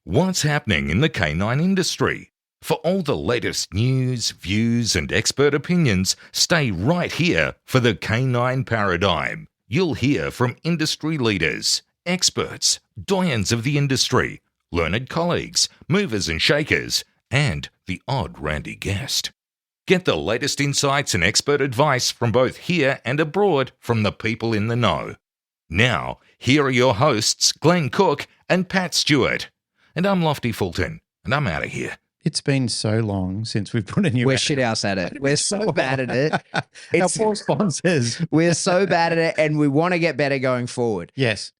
What's happening in the canine industry? For all the latest news, views, and expert opinions, stay right here for the Canine Paradigm. You'll hear from industry leaders, experts, doyens of the industry, learned colleagues, movers and shakers, and the odd randy guest. Get the latest insights and expert advice from both here and abroad from the people in the know. Now, here are your hosts, Glenn Cook and Pat Stewart. And I'm Lofty Fulton, and I'm out of here. It's been so long since we've put a new. We're shit house at it. We're so bad at it. Our poor sponsors. We're so bad at it, and we want to get better going forward. Yes.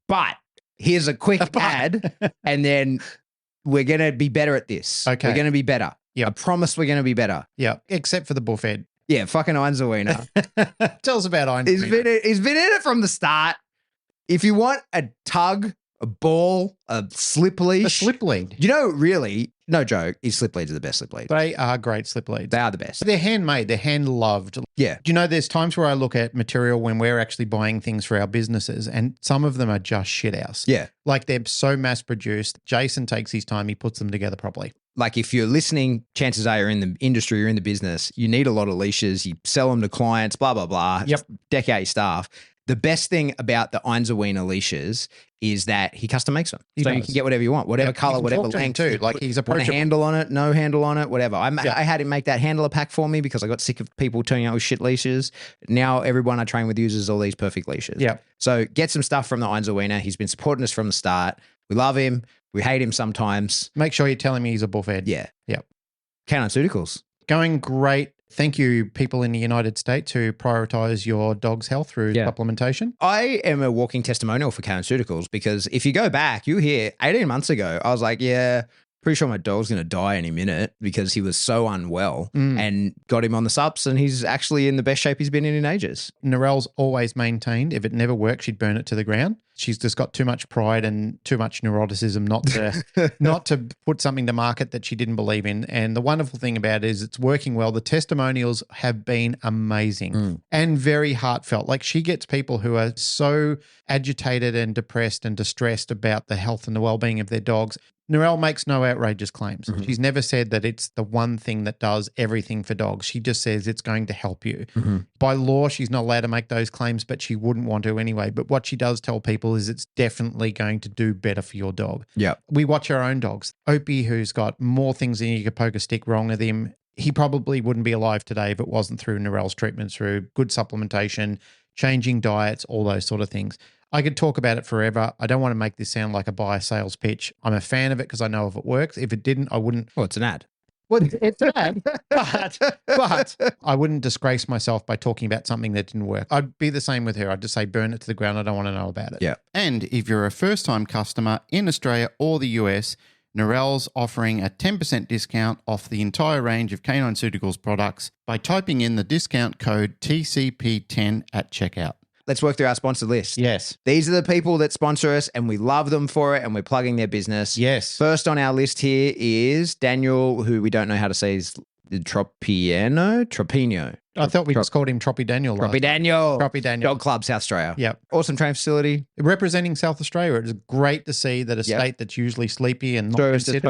But here's a quick ad, and then we're going to be better at this. Okay. We're going to be better. Yep. I promise we're going to be better. Yeah. Except for the buffet. Yeah, fucking Einzelwiener. Tell us about Einzelwiener. He's been in it from the start. If you want a tug, a ball, a slip leash. A slip lead. You know, really, no joke, his slip leads are the best slip leads. They are great slip leads. They are the best. They're handmade. They're hand-loved. Yeah. Do you know there's times where I look at material when we're actually buying things for our businesses and some of them are just shit house. Yeah. Like they're so mass-produced. Jason takes his time. He puts them together properly. Like if you're listening, chances are you're in the industry, you're in the business, you need a lot of leashes, you sell them to clients, blah, blah, blah. Yep. Deck out your staff. The best thing about the Einzelwiener leashes is that he custom makes them. He so does. you can get whatever you want, whatever Yep. color, You can whatever talk to him length. too. Like he's Want a approachable. handle on it, no handle on it, whatever. I Yeah. had him make that handler pack for me because I got sick of people turning out with shit leashes. Now everyone I train with uses all these perfect leashes. Yeah. So get some stuff from the Einzelwiener. He's been supporting us from the start. We love him. We hate him sometimes. Make sure you're telling me he's a buffet. Yeah. Yep. Canine. Going great. Thank you, people in the United States who prioritize your dog's health through supplementation. I am a walking testimonial for Canine because if you go back, you hear 18 months ago, I was like, yeah, pretty sure my dog's going to die any minute because he was so unwell and got him on the subs and he's actually in the best shape he's been in ages. Narelle's always maintained if it never worked, she'd burn it to the ground. She's just got too much pride and too much neuroticism not to put something to market that she didn't believe in. And the wonderful thing about it is it's working well. The testimonials have been amazing and very heartfelt. Like she gets people who are so agitated and depressed and distressed about the health and the well-being of their dogs. Narelle makes no outrageous claims. She's never said that it's the one thing that does everything for dogs. She just says it's going to help you. By law, she's not allowed to make those claims, but she wouldn't want to anyway. But what she does tell people is it's definitely going to do better for your dog. Yeah. We watch our own dogs. Opie, who's got more things than you could poke a stick wrong with him, he probably wouldn't be alive today if it wasn't through Narelle's treatment, through good supplementation, changing diets, all those sort of things. I could talk about it forever. I don't want to make this sound like a buy sales pitch. I'm a fan of it because I know if it works. If it didn't, I wouldn't. Well, it's an ad. Well, it's an ad, but I wouldn't disgrace myself by talking about something that didn't work. I'd be the same with her. I'd just say burn it to the ground. I don't want to know about it. Yeah. And if you're a first-time customer in Australia or the US, Narelle's offering a 10% discount off the entire range of Canine Suticals products by typing in the discount code TCP10 at checkout. Let's work through our sponsor list. Yes. These are the people that sponsor us and we love them for it and we're plugging their business. Yes. First on our list here is Daniel, who we don't know how to say is Tropino. I thought we just called him Troppy Daniel. Troppy Daniel. Troppy Daniel. Dog Club, South Australia. Yep. Awesome training facility. Representing South Australia, it is great to see that a state that's usually sleepy and not considered.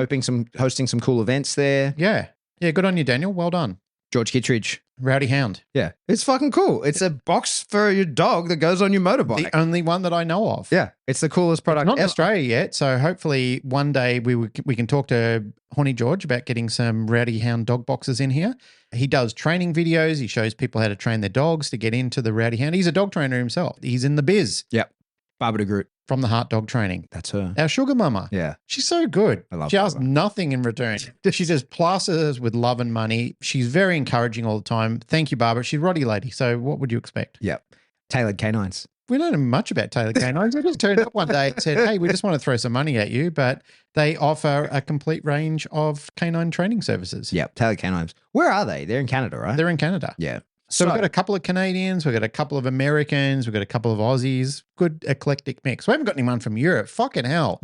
Hosting some cool events there. Yeah. Yeah, good on you, Daniel. Well done. George Kittredge. Rowdy Hound. Yeah. It's fucking cool. It's a box for your dog that goes on your motorbike. The only one that I know of. Yeah. It's the coolest product Not in ever. Australia yet, so hopefully one day we can talk to Horny George about getting some Rowdy Hound dog boxes in here. He does training videos. He shows people how to train their dogs to get into the Rowdy Hound. He's a dog trainer himself. He's in the biz. Yep. Barbara de Groot. From the Heart Dog Training. That's her. Our sugar mama. Yeah. She's so good. I love She asks Barbara. nothing in return. She just plasters us with love and money. She's very encouraging all the time. Thank you, Barbara. She's a Roddy lady. So what would you expect? Yep. Tailored canines. We don't know much about Tailored Canines. They just turned up one day and said, hey, we just want to throw some money at you, but they offer a complete range of canine training services. Yep. Tailored canines. Where are they? They're in Canada, right? They're in Canada. Yeah. So we've got a couple of Canadians, we've got a couple of Americans, we've got a couple of Aussies. Good eclectic mix. We haven't got anyone from Europe. Fucking hell.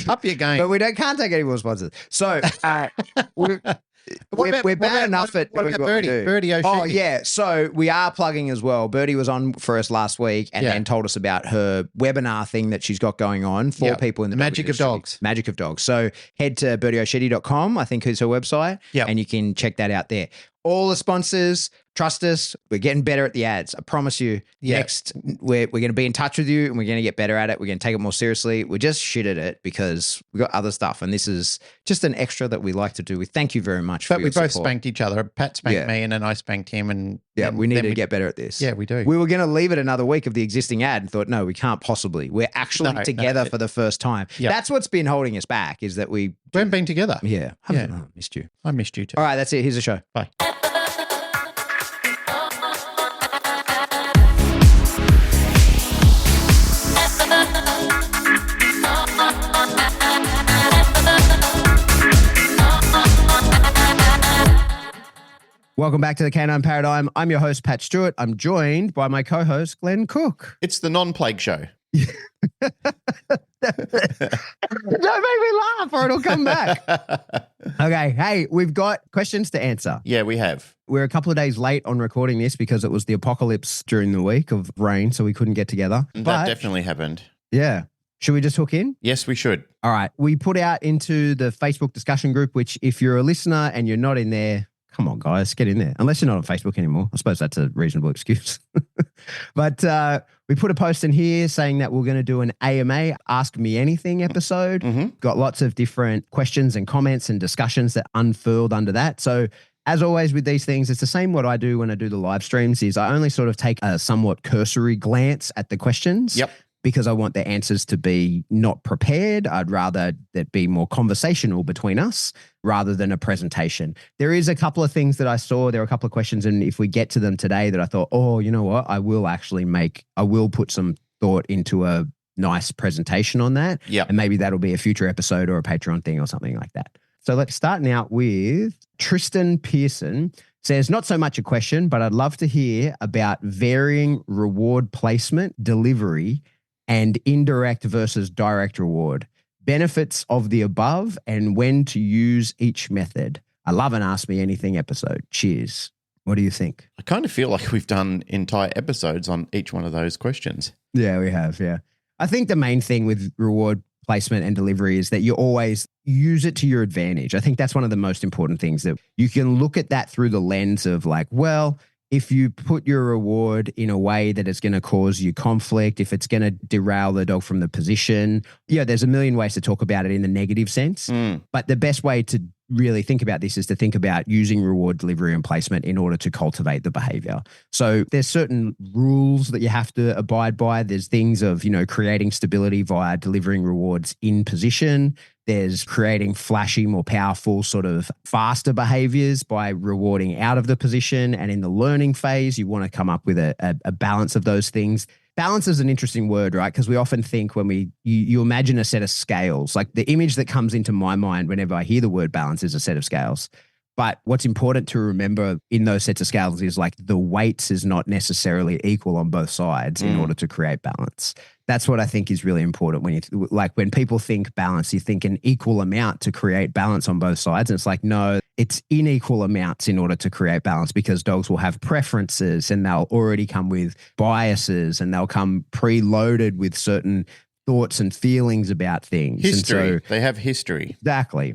Up your game. But we can't take any more sponsors. So We're bad enough at what doing about what we Birdie? do. Birdie O'Shea. Oh, yeah. So we are plugging as well. Birdie was on for us last week and then told us about her webinar thing that she's got going on for people in the Magic of Dogs. Magic of Dogs. So head to birdieoshedi.com, I think is her website, and you can check that out there. All the sponsors, trust us, we're getting better at the ads. I promise you. Next, we're going to be in touch with you and we're going to get better at it. We're going to take it more seriously. We're just shit at it because we've got other stuff. And this is just an extra that we like to do. We thank you very much for your support. But we both spanked each other. Pat spanked me and then I spanked him. And we need to get better at this. Yeah, we do. We were going to leave it another week of the existing ad and thought, no, we can't possibly. We're actually together for the first time. That's what's been holding us back is that we haven't been together. Yeah. I missed you. I missed you too. All right, that's it. Here's the show. Bye. Welcome back to the Canine Paradigm. I'm your host, Pat Stewart. I'm joined by my co-host, Glenn Cook. It's the non-plague show. Don't make me laugh or it'll come back. Okay. Hey, we've got questions to answer. Yeah, we have. We're a couple of days late on recording this because it was the apocalypse during the week of rain, so we couldn't get together. That definitely happened. Yeah. Should we just hook in? Yes, we should. All right. We put out into the Facebook discussion group, which if you're a listener and you're not in there, come on, guys, get in there. Unless you're not on Facebook anymore. I suppose that's a reasonable excuse. But we put a post in here saying that we're going to do an AMA, Ask Me Anything episode. Got lots of different questions and comments and discussions that unfurled under that. So as always with these things, it's the same what I do when I do the live streams is I only sort of take a somewhat cursory glance at the questions. Yep. Because I want the answers to be not prepared. I'd rather that be more conversational between us rather than a presentation. There is a couple of things that I saw. There are a couple of questions. And if we get to them today that I thought, oh, you know what? I will put some thought into a nice presentation on that. Yeah. And maybe that'll be a future episode or a Patreon thing or something like that. So let's start out with Tristan Pearson. Says, not so much a question, but I'd love to hear about varying reward placement, delivery, and indirect versus direct reward, benefits of the above, and when to use each method. I love an Ask Me Anything episode. Cheers. What do you think? I kind of feel like we've done entire episodes on each one of those questions. Yeah, we have. Yeah. I think the main thing with reward placement and delivery is that you always use it to your advantage. I think that's one of the most important things, that you can look at that through the lens of like, well, if you put your reward in a way that it's going to cause you conflict, if it's going to derail the dog from the position, there's a million ways to talk about it in the negative sense. But the best way to really think about this is to think about using reward, delivery, and placement in order to cultivate the behavior. So there's certain rules that you have to abide by. There's things of, creating stability via delivering rewards in position. There's creating flashy, more powerful, sort of faster behaviors by rewarding out of the position. And in the learning phase, you want to come up with a balance of those things. Balance is an interesting word, right? Because we often think when you imagine a set of scales, like the image that comes into my mind whenever I hear the word balance is a set of scales. But what's important to remember in those sets of scales is like the weights is not necessarily equal on both sides in order to create balance. That's what I think is really important when people think balance, you think an equal amount to create balance on both sides. And it's like, no, it's unequal amounts in order to create balance, because dogs will have preferences and they'll already come with biases and they'll come preloaded with certain thoughts and feelings about things. History. They have history. Exactly.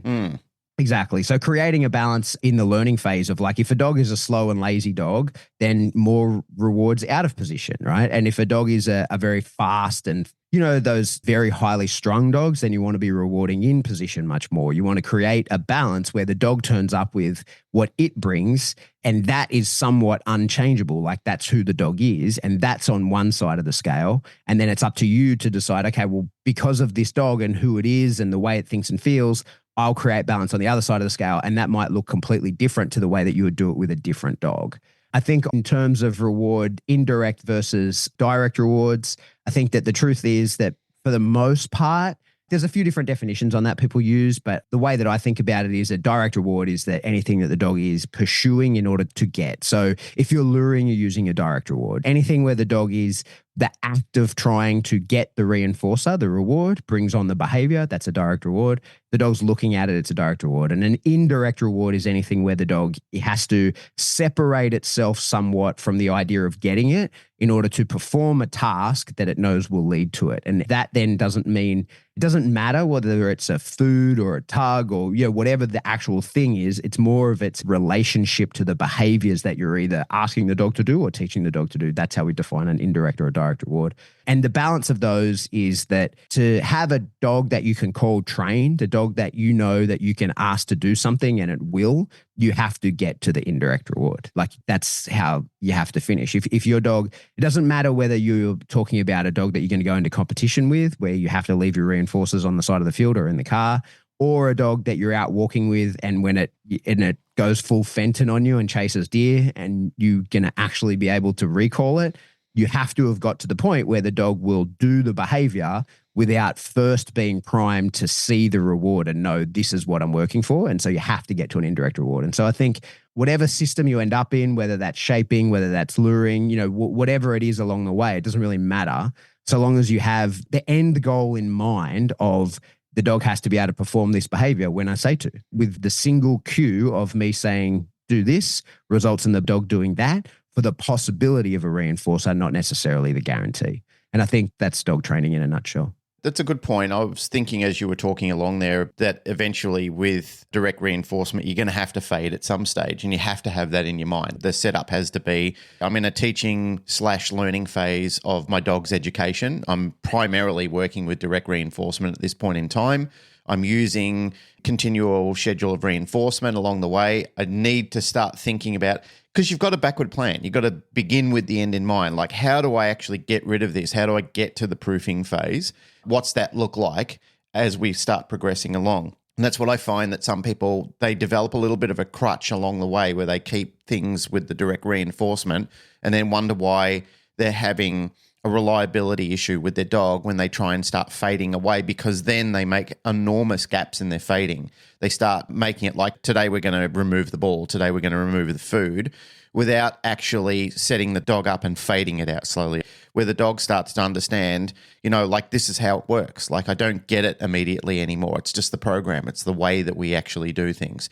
Exactly. So creating a balance in the learning phase of like, if a dog is a slow and lazy dog, then more rewards out of position, right? And if a dog is a very fast and, those very highly strung dogs, then you want to be rewarding in position much more. You want to create a balance where the dog turns up with what it brings, and that is somewhat unchangeable. Like that's who the dog is, and that's on one side of the scale. And then it's up to you to decide, okay, well, because of this dog and who it is and the way it thinks and feels, I'll create balance on the other side of the scale. And that might look completely different to the way that you would do it with a different dog. I think in terms of reward, indirect versus direct rewards, I think that the truth is that for the most part, there's a few different definitions on that people use, but the way that I think about it is a direct reward is that anything that the dog is pursuing in order to get. So if you're luring, you're using a direct reward. Anything where the dog is the act of trying to get the reinforcer, the reward, brings on the behavior. That's a direct reward. The dog's looking at it, it's a direct reward. And an indirect reward is anything where the dog has to separate itself somewhat from the idea of getting it in order to perform a task that it knows will lead to it. And that then doesn't mean, it doesn't matter whether it's a food or a tug or whatever the actual thing is. It's more of its relationship to the behaviors that you're either asking the dog to do or teaching the dog to do. That's how we define an indirect or a direct reward. And the balance of those is that to have a dog that you can call trained, a dog that you know that you can ask to do something and it will, you have to get to the indirect reward. Like that's how you have to finish. If your dog, it doesn't matter whether you're talking about a dog that you're going to go into competition with, where you have to leave your reinforcers on the side of the field or in the car, or a dog that you're out walking with and when it goes full Fenton on you and chases deer and you're going to actually be able to recall it, you have to have got to the point where the dog will do the behavior without first being primed to see the reward and know this is what I'm working for. And so you have to get to an indirect reward. And so I think whatever system you end up in, whether that's shaping, whether that's luring, whatever it is along the way, it doesn't really matter. So long as you have the end goal in mind of the dog has to be able to perform this behavior when I say to, with the single cue of me saying, do this, results in the dog doing that, for the possibility of a reinforcer, not necessarily the guarantee. And I think that's dog training in a nutshell. That's a good point. I was thinking as you were talking along there that eventually with direct reinforcement, you're going to have to fade at some stage and you have to have that in your mind. The setup has to be, I'm in a teaching/learning phase of my dog's education. I'm primarily working with direct reinforcement at this point in time. I'm using continual schedule of reinforcement along the way. I need to start thinking about, because you've got a backward plan. You've got to begin with the end in mind. Like, how do I actually get rid of this? How do I get to the proofing phase? What's that look like as we start progressing along? And that's what I find that some people, they develop a little bit of a crutch along the way where they keep things with the direct reinforcement and then wonder why they're having a reliability issue with their dog when they try and start fading away, because then they make enormous gaps in their fading. They start making it like, today we're going to remove the ball, today we're going to remove the food, without actually setting the dog up and fading it out slowly, where the dog starts to understand, like this is how it works. Like I don't get it immediately anymore. It's just the program. It's the way that we actually do things.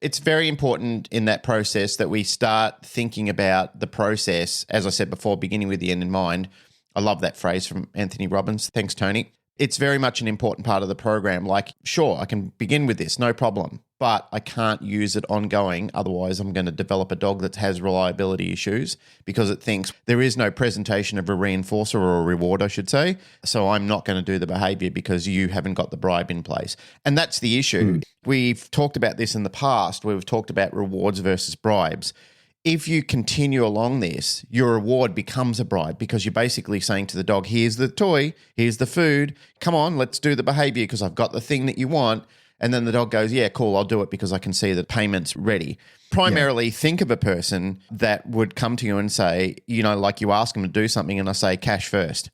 It's very important in that process that we start thinking about the process, as I said before, beginning with the end in mind. I love that phrase from Anthony Robbins. Thanks, Tony. It's very much an important part of the program. Like, sure, I can begin with this, no problem, but I can't use it ongoing. Otherwise, I'm going to develop a dog that has reliability issues because it thinks there is no presentation of a reinforcer or a reward, I should say. So I'm not going to do the behavior because you haven't got the bribe in place. And that's the issue. We've talked about this in the past. We've talked about rewards versus bribes. If you continue along this, your reward becomes a bribe because you're basically saying to the dog, here's the toy, here's the food, come on, let's do the behavior because I've got the thing that you want. And then the dog goes, yeah, cool, I'll do it because I can see that payment's ready. Primarily, think of a person that would come to you and say, like you ask them to do something and I say cash first.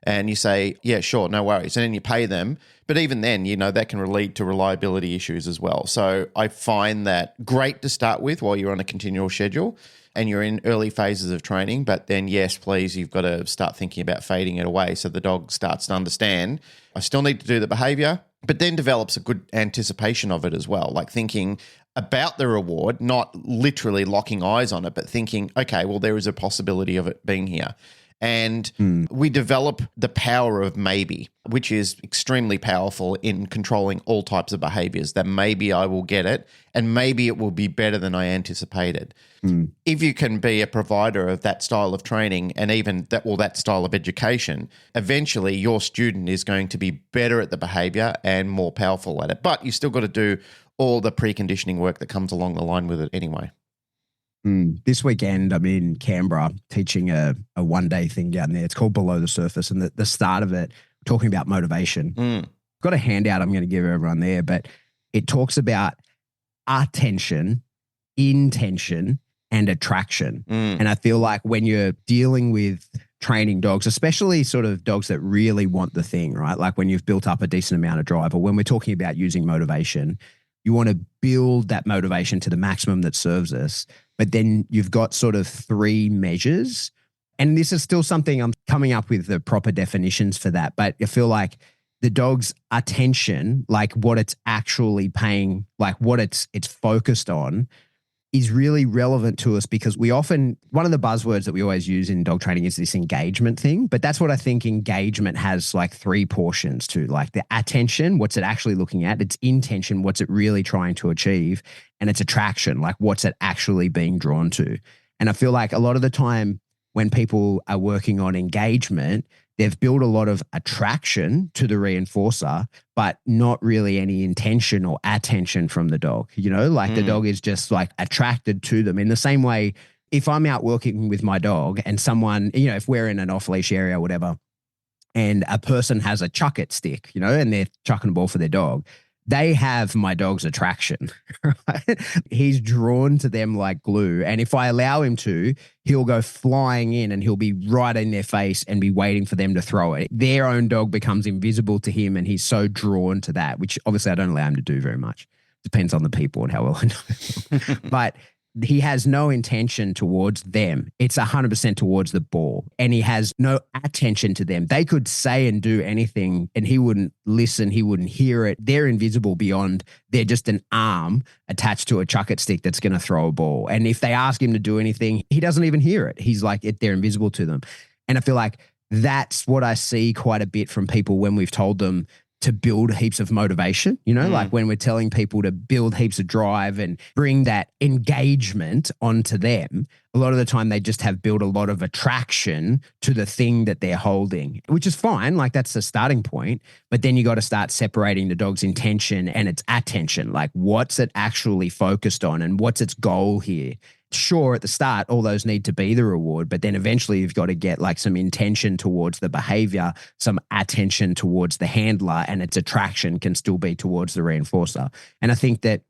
And you say, yeah, sure, no worries. And then you pay them. But even then, that can lead to reliability issues as well. So I find that great to start with while you're on a continual schedule and you're in early phases of training. But then, yes, please, you've got to start thinking about fading it away so the dog starts to understand, I still need to do the behavior, but then develops a good anticipation of it as well, like thinking about the reward, not literally locking eyes on it, but thinking, okay, well, there is a possibility of it being here. And we develop the power of maybe, which is extremely powerful in controlling all types of behaviors, that maybe I will get it and maybe it will be better than I anticipated. If you can be a provider of that style of training and even that style of education, eventually your student is going to be better at the behavior and more powerful at it. But you still got to do all the preconditioning work that comes along the line with it anyway. This weekend, I'm in Canberra teaching a one-day thing down there. It's called Below the Surface. And the start of it, talking about motivation. Got a handout I'm going to give everyone there, but it talks about attention, intention, and attraction. And I feel like when you're dealing with training dogs, especially sort of dogs that really want the thing, right? Like when you've built up a decent amount of drive, or when we're talking about using motivation, you want to build that motivation to the maximum that serves us. But then you've got sort of three measures. And this is still something I'm coming up with the proper definitions for that. But I feel like the dog's attention, like what it's actually paying, like what it's focused on, is really relevant to us because we often, one of the buzzwords that we always use in dog training is this engagement thing. But that's what I think engagement has like 3 portions to, like the attention, what's it actually looking at, its intention, what's it really trying to achieve, and its attraction, like what's it actually being drawn to. And I feel like a lot of the time when people are working on engagement, they've built a lot of attraction to the reinforcer, but not really any intention or attention from the dog. You know, like the dog is just like attracted to them. In the same way, if I'm out working with my dog and someone, you know, if we're in an off-leash area or whatever, and a person has a chuck it stick, you know, and they're chucking a ball for their dog, they have my dog's attraction. Right? He's drawn to them like glue. And if I allow him to, he'll go flying in and he'll be right in their face and be waiting for them to throw it. Their own dog becomes invisible to him and he's so drawn to that, which obviously I don't allow him to do very much. Depends on the people and how well I know them. But he has no intention towards them. It's 100% towards the ball. And he has no attention to them. They could say and do anything and he wouldn't listen. He wouldn't hear it. They're invisible beyond. They're just an arm attached to a chuck-it stick that's going to throw a ball. And if they ask him to do anything, he doesn't even hear it. He's like, they're invisible to them. And I feel like that's what I see quite a bit from people when we've told them to build heaps of motivation, you know, like when we're telling people to build heaps of drive and bring that engagement onto them, a lot of the time they just have built a lot of attraction to the thing that they're holding, which is fine. Like that's the starting point. But then you got to start separating the dog's intention and its attention. Like what's it actually focused on and what's its goal here? Sure, at the start, all those need to be the reward, but then eventually you've got to get like some intention towards the behavior, some attention towards the handler, and its attraction can still be towards the reinforcer. And I think that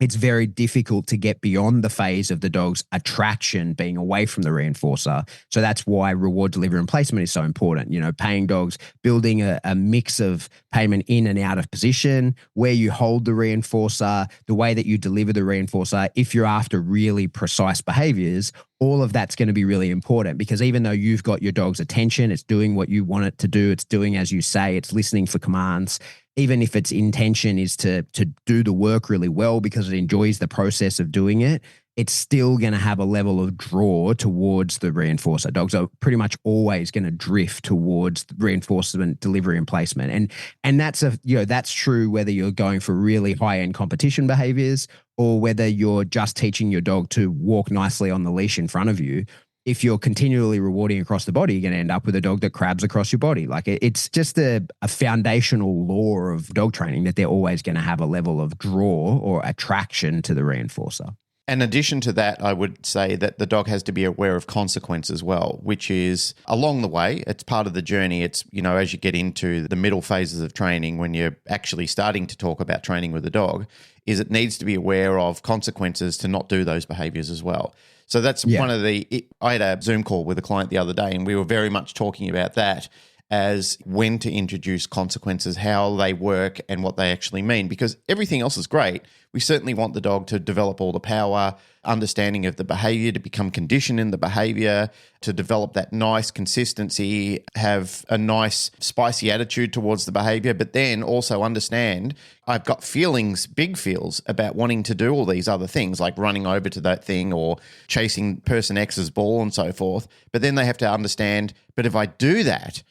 it's very difficult to get beyond the phase of the dog's attraction being away from the reinforcer. So that's why reward delivery and placement is so important. You know, paying dogs, building a mix of payment in and out of position, where you hold the reinforcer, the way that you deliver the reinforcer. If you're after really precise behaviors, all of that's going to be really important because even though you've got your dog's attention, it's doing what you want it to do, it's doing as you say, it's listening for commands. Even if its intention is to do the work really well because it enjoys the process of doing it, it's still going to have a level of draw towards the reinforcer. Dogs are pretty much always going to drift towards reinforcement, delivery, and placement. And that's true whether you're going for really high-end competition behaviors or whether you're just teaching your dog to walk nicely on the leash in front of you. If you're continually rewarding across the body, you're going to end up with a dog that crabs across your body. Like it's just a foundational law of dog training that they're always going to have a level of draw or attraction to the reinforcer. In addition to that, I would say that the dog has to be aware of consequence as well, which is along the way. It's part of the journey. It's, you know, as you get into the middle phases of training, when you're actually starting to talk about training with the dog, is it needs to be aware of consequences to not do those behaviors as well. So that's one of I had a Zoom call with a client the other day and we were very much talking about that as when to introduce consequences, how they work and what they actually mean, because everything else is great. We certainly want the dog to develop all the power, understanding of the behavior, to become conditioned in the behavior, to develop that nice consistency, have a nice spicy attitude towards the behavior, but then also understand I've got feelings, big feels about wanting to do all these other things like running over to that thing or chasing person X's ball and so forth. But then they have to understand, but if I do that,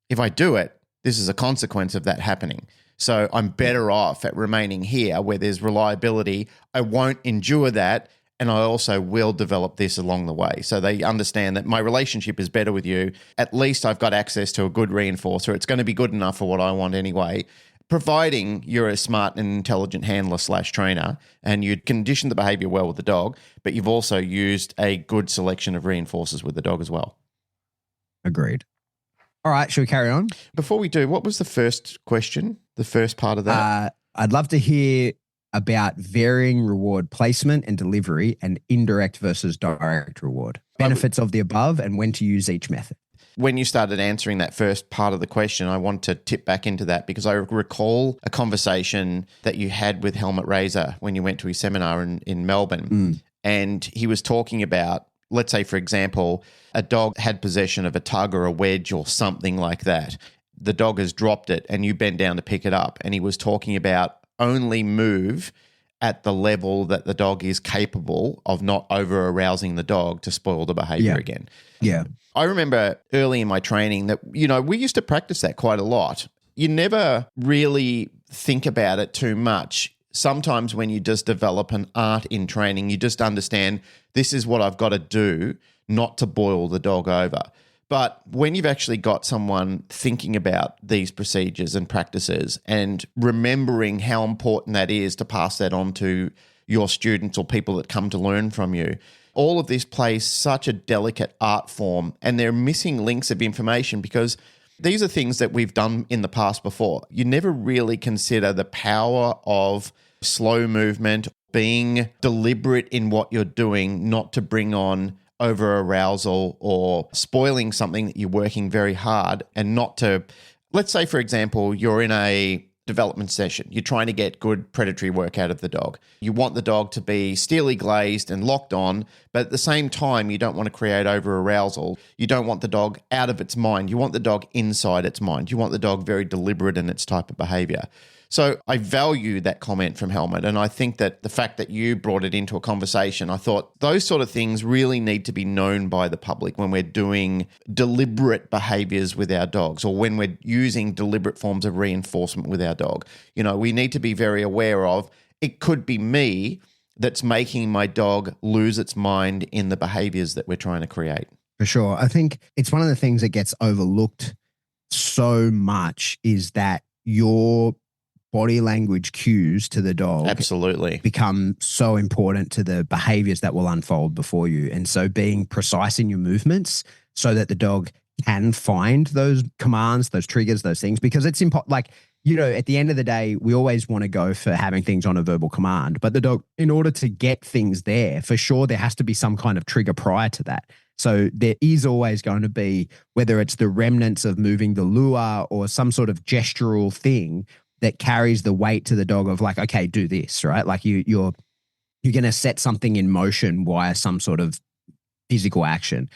if I do it, this is a consequence of that happening. So I'm better off at remaining here where there's reliability. I won't endure that. And I also will develop this along the way. So they understand that my relationship is better with you. At least I've got access to a good reinforcer. It's going to be good enough for what I want anyway, providing you're a smart and intelligent handler / trainer and you condition the behavior well with the dog, but you've also used a good selection of reinforcers with the dog as well. Agreed. All right, should we carry on? Before we do, what was the first question, the first part of that? I'd love to hear about varying reward placement and delivery and indirect versus direct reward, benefits of the above and when to use each method. When you started answering that first part of the question, I want to tip back into that because I recall a conversation that you had with Helmut Razor when you went to his seminar in Melbourne. And he was talking about let's say, for example, a dog had possession of a tug or a wedge or something like that. The dog has dropped it and you bend down to pick it up. And he was talking about only move at the level that the dog is capable of not over arousing the dog to spoil the behavior again. Yeah. I remember early in my training that, we used to practice that quite a lot. You never really think about it too much. Sometimes when you just develop an art in training, you just understand this is what I've got to do not to boil the dog over. But when you've actually got someone thinking about these procedures and practices and remembering how important that is to pass that on to your students or people that come to learn from you, all of this plays such a delicate art form, and they're missing links of information because these are things that we've done in the past before. You never really consider the power of slow movement, being deliberate in what you're doing, not to bring on over arousal or spoiling something that you're working very hard, and not to, let's say, for example, you're in a development session. You're trying to get good predatory work out of the dog. You want the dog to be steely glazed and locked on, but at the same time, you don't want to create over arousal. You don't want the dog out of its mind. You want the dog inside its mind. You want the dog very deliberate in its type of behavior. So I value that comment from Helmut, and I think that the fact that you brought it into a conversation, I thought those sort of things really need to be known by the public when we're doing deliberate behaviors with our dogs, or when we're using deliberate forms of reinforcement with our dog. We need to be very aware of, it could be me that's making my dog lose its mind in the behaviors that we're trying to create. For sure. I think it's one of the things that gets overlooked so much is that your body language cues to the dog absolutely become so important to the behaviors that will unfold before you. And so being precise in your movements so that the dog can find those commands, those triggers, those things, because it's important. Like, at the end of the day, we always want to go for having things on a verbal command, but the dog, in order to get things there, for sure, there has to be some kind of trigger prior to that. So there is always going to be, whether it's the remnants of moving the lure or some sort of gestural thing that carries the weight to the dog of like, okay, do this, right? Like you're going to set something in motion via some sort of physical action.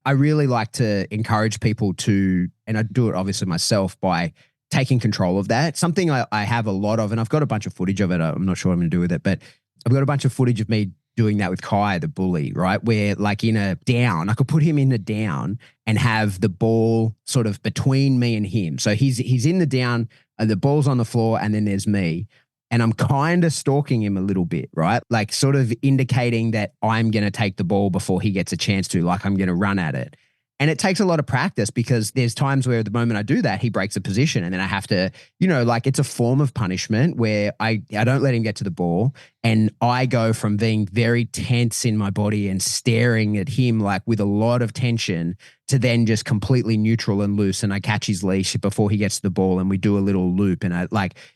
I really like to encourage people to, and I do it obviously myself, by taking control of that. Something I have a lot of, and I've got a bunch of footage of it. I'm not sure what I'm going to do with it, but I've got a bunch of footage of me doing that with Kai, the bully, right? Where like in a down, I could put him in the down and have the ball sort of between me and him. So he's in the down and the ball's on the floor and then there's me. And I'm kind of stalking him a little bit, right? Like sort of indicating that I'm going to take the ball before he gets a chance to, like I'm going to run at it. And it takes a lot of practice because there's times where the moment I do that, he breaks a position and then I have to, like it's a form of punishment where I don't let him get to the ball. And I go from being very tense in my body and staring at him like with a lot of tension to then just completely neutral and loose. And I catch his leash before he gets to the ball and we do a little loop. And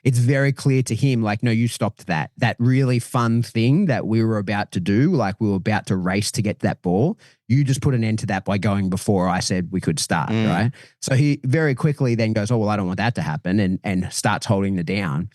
it's very clear to him, like, no, you stopped that really fun thing that we were about to do. Like we were about to race to get that ball. You just put an end to that by going before I said we could start, right? So he very quickly then goes, oh, well, I don't want that to happen, and starts holding the down.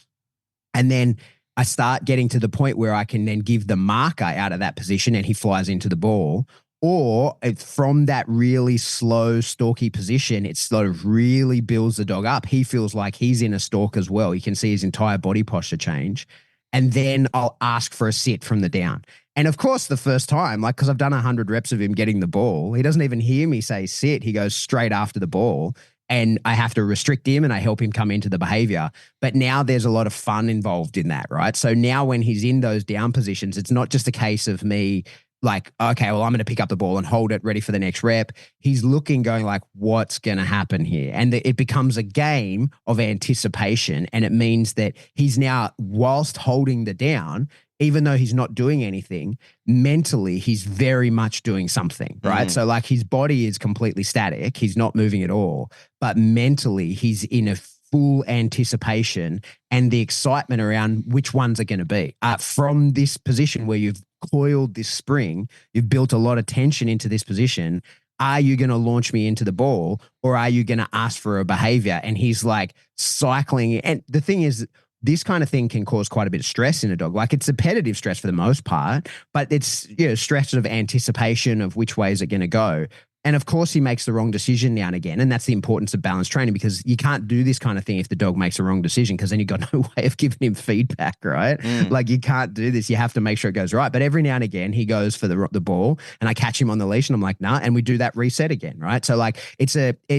And then I start getting to the point where I can then give the marker out of that position and he flies into the ball. Or from that really slow, stalky position, it sort of really builds the dog up. He feels like he's in a stalk as well. You can see his entire body posture change. And then I'll ask for a sit from the down. And of course, the first time, like, because I've done 100 reps of him getting the ball, he doesn't even hear me say sit. He goes straight after the ball. And I have to restrict him and I help him come into the behavior. But now there's a lot of fun involved in that, right? So now when he's in those down positions, it's not just a case of me like, okay, well, I'm going to pick up the ball and hold it ready for the next rep. He's looking, going like, what's going to happen here? And it becomes a game of anticipation. And it means that he's now, whilst holding the down, even though he's not doing anything, mentally, he's very much doing something, right? So like his body is completely static. He's not moving at all. But mentally, he's in a full anticipation and the excitement around which ones are going to be. From this position where you've coiled this spring, you've built a lot of tension into this position. Are you going to launch me into the ball or are you going to ask for a behavior? And he's like cycling. And the thing is, this kind of thing can cause quite a bit of stress in a dog. Like it's appetitive stress for the most part, but it's stress of anticipation of which way is it going to go. And of course, he makes the wrong decision now and again. And that's the importance of balanced training, because you can't do this kind of thing if the dog makes a wrong decision, because then you've got no way of giving him feedback, right? Like you can't do this. You have to make sure it goes right. But every now and again, he goes for the ball and I catch him on the leash and I'm like, nah. And we do that reset again, right? So like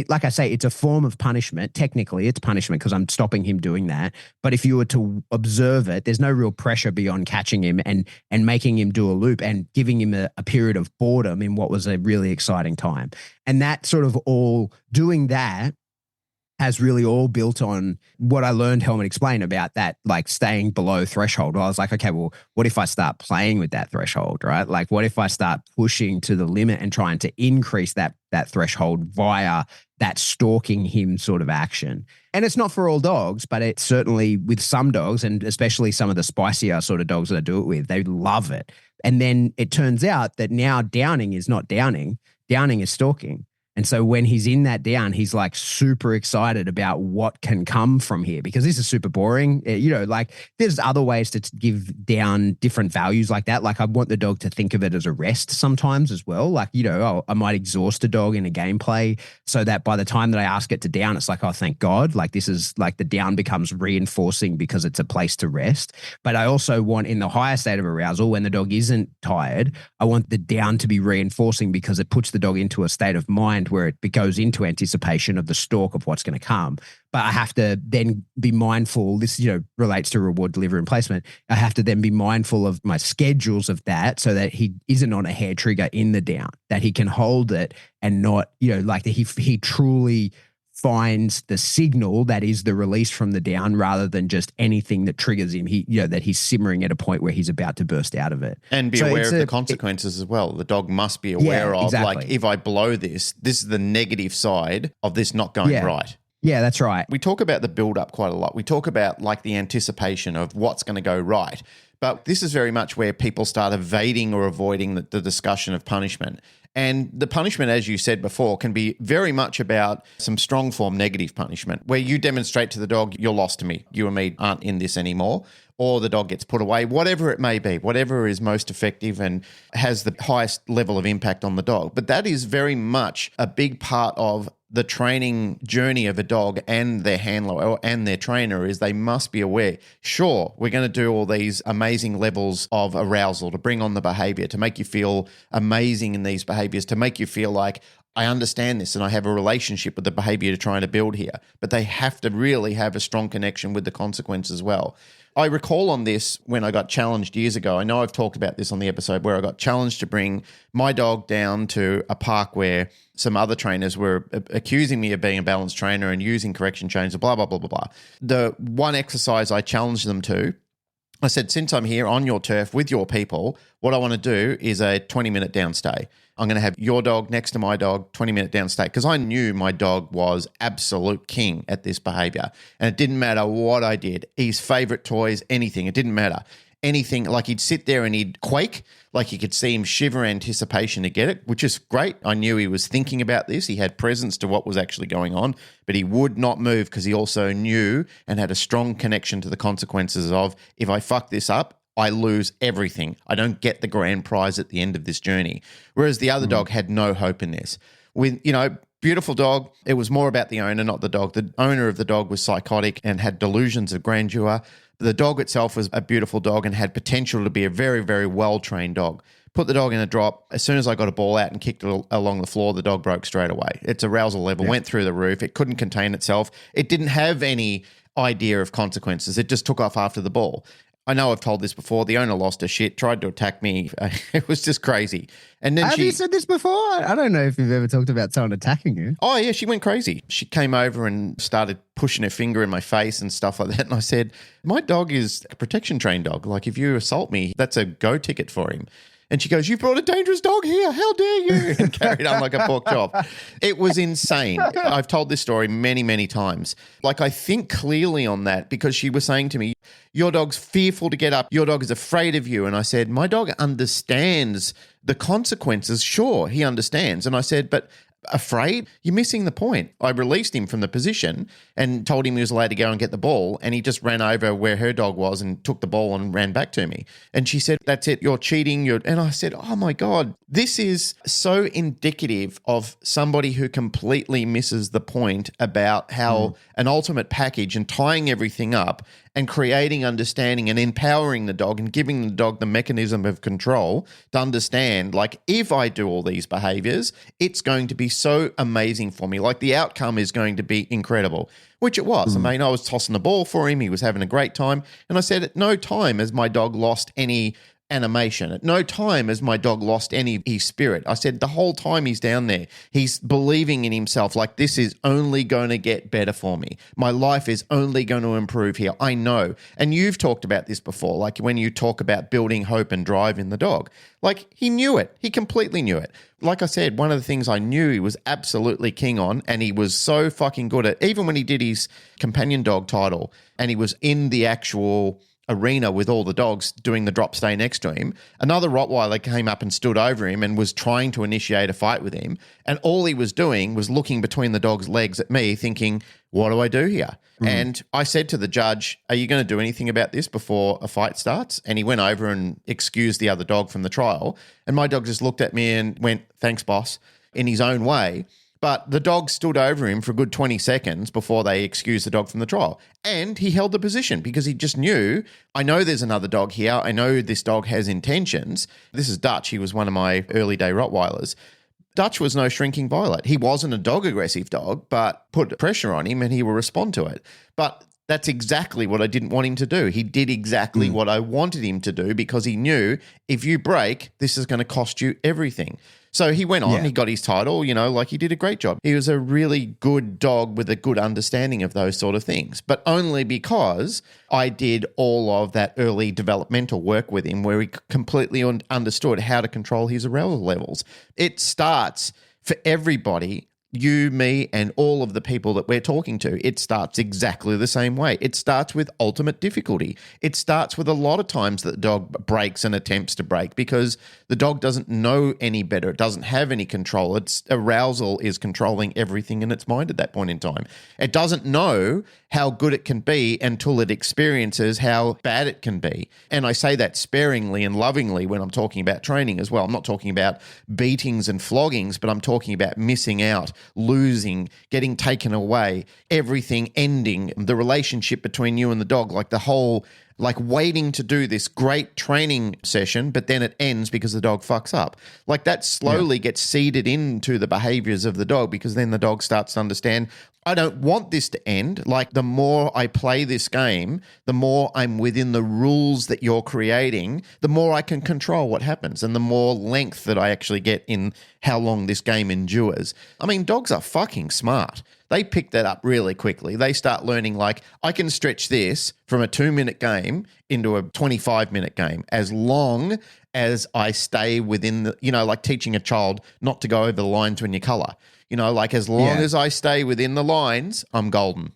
like I say, it's a form of punishment. Technically, it's punishment because I'm stopping him doing that. But if you were to observe it, there's no real pressure beyond catching him and making him do a loop and giving him a period of boredom in what was a really exciting time. And that sort of all doing that has really all built on what I learned Helmet explain about that, like staying below threshold. Well, I was like, okay, well, what if I start playing with that threshold, right? Like what if I start pushing to the limit and trying to increase that threshold via that stalking him sort of action? And it's not for all dogs, but it's certainly with some dogs, and especially some of the spicier sort of dogs that I do it with, they love it. And then it turns out that now downing is not downing. Downing is stalking. And so when he's in that down, he's like super excited about what can come from here, because this is super boring. Like there's other ways to give down different values like that. Like I want the dog to think of it as a rest sometimes as well. Like, I might exhaust a dog in a gameplay so that by the time that I ask it to down, it's like, oh, thank God. Like this is like the down becomes reinforcing because it's a place to rest. But I also want, in the higher state of arousal, when the dog isn't tired, I want the down to be reinforcing because it puts the dog into a state of mind where it goes into anticipation of the stalk of what's going to come. But I have to then be mindful, this, relates to reward delivery and placement. I have to then be mindful of my schedules of that so that he isn't on a hair trigger in the down, that he can hold it and not, like that he truly finds the signal that is the release from the down rather than just anything that triggers him. That he's simmering at a point where he's about to burst out of it. And be aware of the consequences as well. The dog must be aware of, exactly. Like, if I blow this is the negative side of this not going right. Yeah, that's right. We talk about the build-up quite a lot. We talk about like the anticipation of what's going to go right. But this is very much where people start evading or avoiding the discussion of punishment. And the punishment, as you said before, can be very much about some strong form negative punishment, where you demonstrate to the dog, you're lost to me. You and me aren't in this anymore. Or the dog gets put away, whatever it may be, whatever is most effective and has the highest level of impact on the dog. But that is very much a big part of the training journey of a dog and their handler and their trainer, is they must be aware. Sure, we're going to do all these amazing levels of arousal to bring on the behavior, to make you feel amazing in these behaviors, to make you feel like I understand this and I have a relationship with the behavior you're trying to build here. But they have to really have a strong connection with the consequence as well. I recall on this when I got challenged years ago. I know I've talked about this on the episode where I got challenged to bring my dog down to a park where some other trainers were accusing me of being a balanced trainer and using correction chains, blah, blah, blah, blah, blah. The one exercise I challenged them to, I said, since I'm here on your turf with your people, what I want to do is a 20-minute downstay. I'm going to have your dog next to my dog, 20-minute downstay, because I knew my dog was absolute king at this behavior. And it didn't matter what I did, his favorite toys, anything, it didn't matter. Anything, like he'd sit there and he'd quake, like you could see him shiver anticipation to get it, which is great. I knew he was thinking about this. He had presence to what was actually going on, but he would not move because he also knew and had a strong connection to the consequences of, if I fuck this up, I lose everything. I don't get the grand prize at the end of this journey. Whereas the other dog had no hope in this. With, beautiful dog, it was more about the owner, not the dog. The owner of the dog was psychotic and had delusions of grandeur. The dog itself was a beautiful dog and had potential to be a very, very well-trained dog. Put the dog in a drop. As soon as I got a ball out and kicked it along the floor, the dog broke straight away. Its arousal level went through the roof. It couldn't contain itself. It didn't have any idea of consequences. It just took off after the ball. I know I've told this before. The owner lost her shit, tried to attack me. It was just crazy. And then Have you said this before? I don't know if you've ever talked about someone attacking you. Oh, yeah, she went crazy. She came over and started pushing her finger in my face and stuff like that. And I said, my dog is a protection trained dog. Like, if you assault me, that's a go ticket for him. And she goes, "You brought a dangerous dog here. How dare you?" And carried on like a pork chop. It was insane. I've told this story many, many times. Like, I think clearly on that because she was saying to me, "Your dog's fearful to get up. Your dog is afraid of you." And I said, "My dog understands the consequences." Sure, he understands. And I said, "But afraid? You're missing the point. I released him from the position and told him he was allowed to go and get the ball, and he just ran over where her dog was and took the ball and ran back to me. And she said, that's it, you're cheating. And I said, oh my God, this is so indicative of somebody who completely misses the point about how an ultimate package and tying everything up and creating understanding and empowering the dog and giving the dog the mechanism of control to understand, like, if I do all these behaviors, it's going to be so amazing for me. Like, the outcome is going to be incredible, which it was. I mean, I was tossing the ball for him. He was having a great time. And I said, at no time has my dog lost any animation. At no time has my dog lost any of his spirit. I said the whole time he's down there, he's believing in himself, like, this is only going to get better for me. My life is only going to improve here. I know. And you've talked about this before, like when you talk about building hope and drive in the dog. Like, he knew it. He completely knew it. Like I said, one of the things I knew he was absolutely king on, and he was so fucking good at, even when he did his companion dog title and he was in the actual arena with all the dogs doing the drop stay next to him, another Rottweiler came up and stood over him and was trying to initiate a fight with him. And all he was doing was looking between the dog's legs at me thinking, what do I do here? And I said to the judge, are you going to do anything about this before a fight starts? And he went over and excused the other dog from the trial. And my dog just looked at me and went, thanks, boss, in his own way. But the dog stood over him for a good 20 seconds before they excused the dog from the trial. And he held the position because he just knew, I know there's another dog here. I know this dog has intentions. This is Dutch. He was one of my early day Rottweilers. Dutch was no shrinking violet. He wasn't a dog-aggressive dog, but put pressure on him and he will respond to it. But that's exactly what I didn't want him to do. He did exactly what I wanted him to do because he knew, if you break, this is going to cost you everything. So he went on, he got his title, like, he did a great job. He was a really good dog with a good understanding of those sort of things, but only because I did all of that early developmental work with him where he completely understood how to control his arousal levels. It starts for everybody, you, me, and all of the people that we're talking to. It starts exactly the same way. It starts with ultimate difficulty. It starts with a lot of times that the dog breaks and attempts to break because the dog doesn't know any better. It doesn't have any control. Its arousal is controlling everything in its mind at that point in time. It doesn't know how good it can be until it experiences how bad it can be. And I say that sparingly and lovingly when I'm talking about training as well. I'm not talking about beatings and floggings, but I'm talking about missing out, losing, getting taken away, everything ending, the relationship between you and the dog, like the whole, like waiting to do this great training session, but then it ends because the dog fucks up. Like that slowly gets seeded into the behaviors of the dog because then the dog starts to understand, I don't want this to end. Like the more I play this game, the more I'm within the rules that you're creating, the more I can control what happens and the more length that I actually get in how long this game endures. I mean, dogs are fucking smart. They pick that up really quickly. They start learning, like, I can stretch this from a 2-minute game into a 25-minute game as long as I stay within the, like teaching a child not to go over the lines when you color. Like as long as I stay within the lines, I'm golden.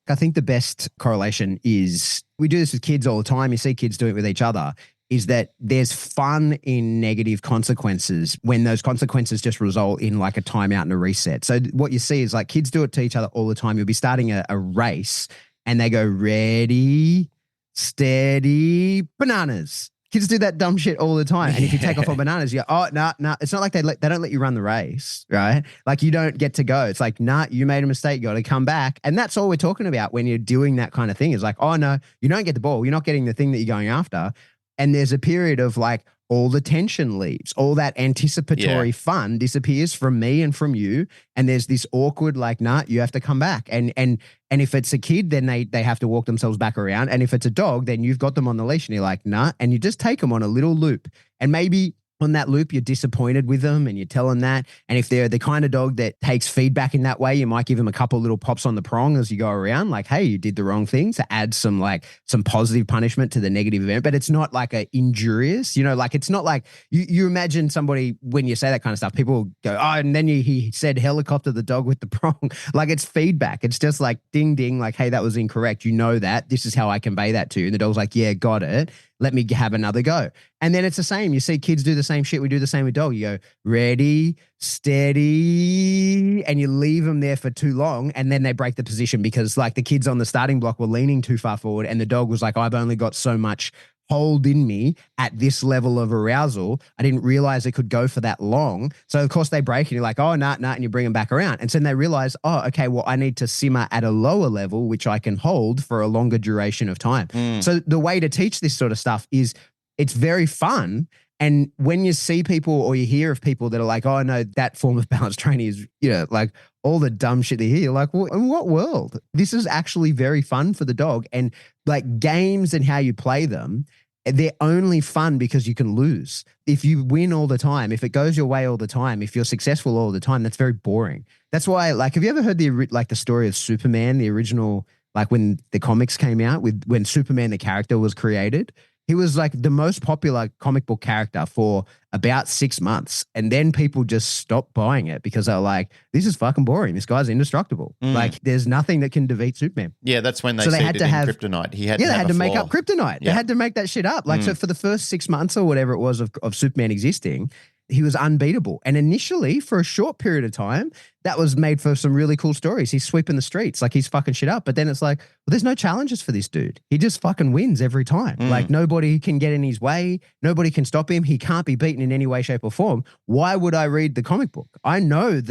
I think the best correlation is, we do this with kids all the time. You see kids do it with each other, is that there's fun in negative consequences when those consequences just result in like a timeout and a reset. So what you see is like kids do it to each other all the time. You'll be starting a race and they go ready, steady, bananas. Kids do that dumb shit all the time. And if you take off on bananas, you're, oh, no. It's not like they don't let you run the race, right? Like you don't get to go. It's like, you made a mistake. You got to come back. And that's all we're talking about when you're doing that kind of thing is like, oh, no, you don't get the ball. You're not getting the thing that you're going after. And there's a period of like all the tension leaves, all that anticipatory fun disappears from me and from you. And there's this awkward, like, you have to come back. And if it's a kid, then they have to walk themselves back around. And if it's a dog, then you've got them on the leash and you're like, and you just take them on a little loop. And maybe on that loop, you're disappointed with them and you tell them that. And if they're the kind of dog that takes feedback in that way, you might give them a couple little pops on the prong as you go around, like, hey, you did the wrong thing, to add some positive punishment to the negative event. But it's not like a injurious, like it's not like you imagine somebody, when you say that kind of stuff, people go, oh, and then he said helicopter the dog with the prong. Like it's feedback. It's just like ding, ding, like, hey, that was incorrect. You know that. This is how I convey that to you. And the dog's like, yeah, got it. Let me have another go. And then it's the same. You see kids do the same shit. We do the same with dog. You go, ready, steady, and you leave them there for too long. And then they break the position because like the kids on the starting block were leaning too far forward and the dog was like, I've only got so much hold in me at this level of arousal. I didn't realize it could go for that long. So of course they break and you're like, oh, nah, and you bring them back around. And so then they realize, oh, okay, well, I need to simmer at a lower level, which I can hold for a longer duration of time. So the way to teach this sort of stuff is it's very fun. And when you see people or you hear of people that are like, oh, no, that form of balance training is, like all the dumb shit they hear, you're like, well, in what world? This is actually very fun for the dog. And like games and how you play them, they're only fun because you can lose. If you win all the time, if it goes your way all the time, if you're successful all the time, that's very boring. That's why, like, have you ever heard the story of Superman, the original, like when the comics came out when Superman, the character, was created? He was like the most popular comic book character for about 6 months. And then people just stopped buying it because they're like, this is fucking boring. This guy's indestructible. Like there's nothing that can defeat Superman. Yeah, that's when they had to have kryptonite. They had to make up kryptonite. Yeah. They had to make that shit up. Like, so for the first 6 months or whatever it was of Superman existing, he was unbeatable. And initially, for a short period of time, that was made for some really cool stories. He's sweeping the streets, like he's fucking shit up. But then it's like, well, there's no challenges for this dude. He just fucking wins every time. Like nobody can get in his way. Nobody can stop him. He can't be beaten in any way, shape or form. Why would I read the comic book? I know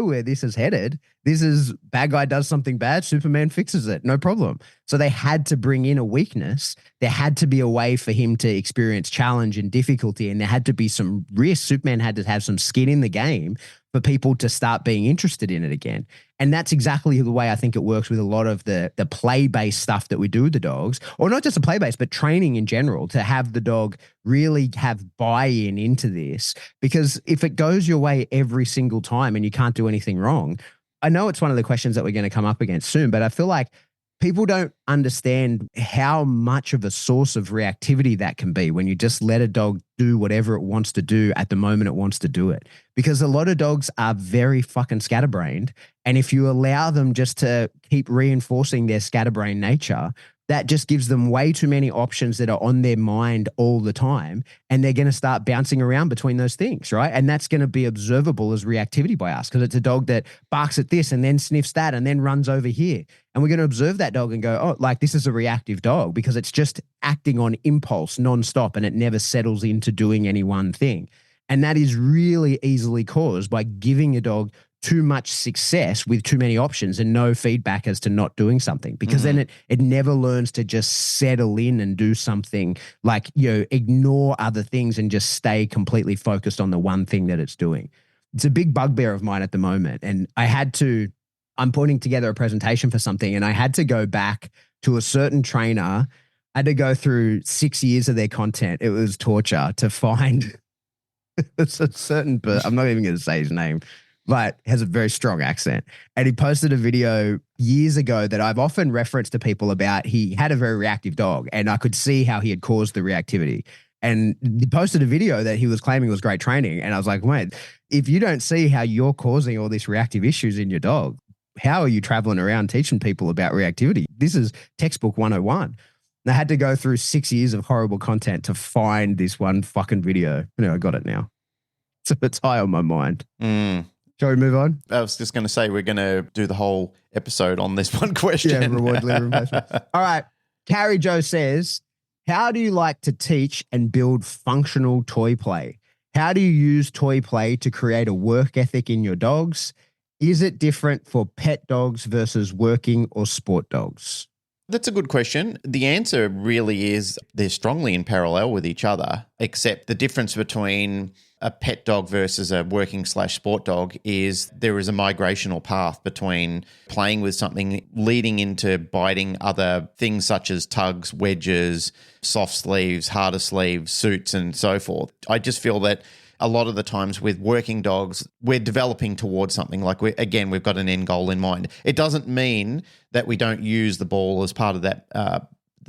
where this is headed. This is bad guy does something bad. Superman fixes it. No problem. So they had to bring in a weakness. There had to be a way for him to experience challenge and difficulty. And there had to be some risk. Superman had to have some skin in the game for people to start being interested in it again. And that's exactly the way I think it works with a lot of the play-based stuff that we do with the dogs, or not just the play-based, but training in general, to have the dog really have buy-in into this. Because if it goes your way every single time and you can't do anything wrong, I know it's one of the questions that we're going to come up against soon, but I feel like people don't understand how much of a source of reactivity that can be when you just let a dog do whatever it wants to do at the moment it wants to do it. Because a lot of dogs are very fucking scatterbrained. And if you allow them just to keep reinforcing their scatterbrained nature, that just gives them way too many options that are on their mind all the time. And they're going to start bouncing around between those things, right? And that's going to be observable as reactivity by us because it's a dog that barks at this and then sniffs that and then runs over here. And we're going to observe that dog and go, oh, like this is a reactive dog because it's just acting on impulse nonstop and it never settles into doing any one thing. And that is really easily caused by giving a dog too much success with too many options and no feedback as to not doing something, because then it never learns to just settle in and do something, like, ignore other things and just stay completely focused on the one thing that it's doing. It's a big bugbear of mine at the moment. And I'm putting together a presentation for something and I had to go back to a certain trainer. I had to go through 6 years of their content. It was torture to find it's a certain, but I'm not even going to say his name, but has a very strong accent. And he posted a video years ago that I've often referenced to people about. He had a very reactive dog and I could see how he had caused the reactivity. And he posted a video that he was claiming was great training. And I was like, wait, if you don't see how you're causing all these reactive issues in your dog, how are you traveling around teaching people about reactivity? This is textbook 101. And I had to go through 6 years of horrible content to find this one fucking video. I got it now. So it's high on my mind. Shall we move on? I was just going to say, we're going to do the whole episode on this one question. Yeah, reward delivery replacement. All right. Carrie Joe says, how do you like to teach and build functional toy play? How do you use toy play to create a work ethic in your dogs? Is it different for pet dogs versus working or sport dogs? That's a good question. The answer really is they're strongly in parallel with each other, except the difference between a pet dog versus a working/sport dog is there is a migrational path between playing with something leading into biting other things such as tugs, wedges, soft sleeves, harder sleeves, suits, and so forth. I just feel that a lot of the times with working dogs, we're developing towards something. Like, we've got an end goal in mind. It doesn't mean that we don't use the ball as part of that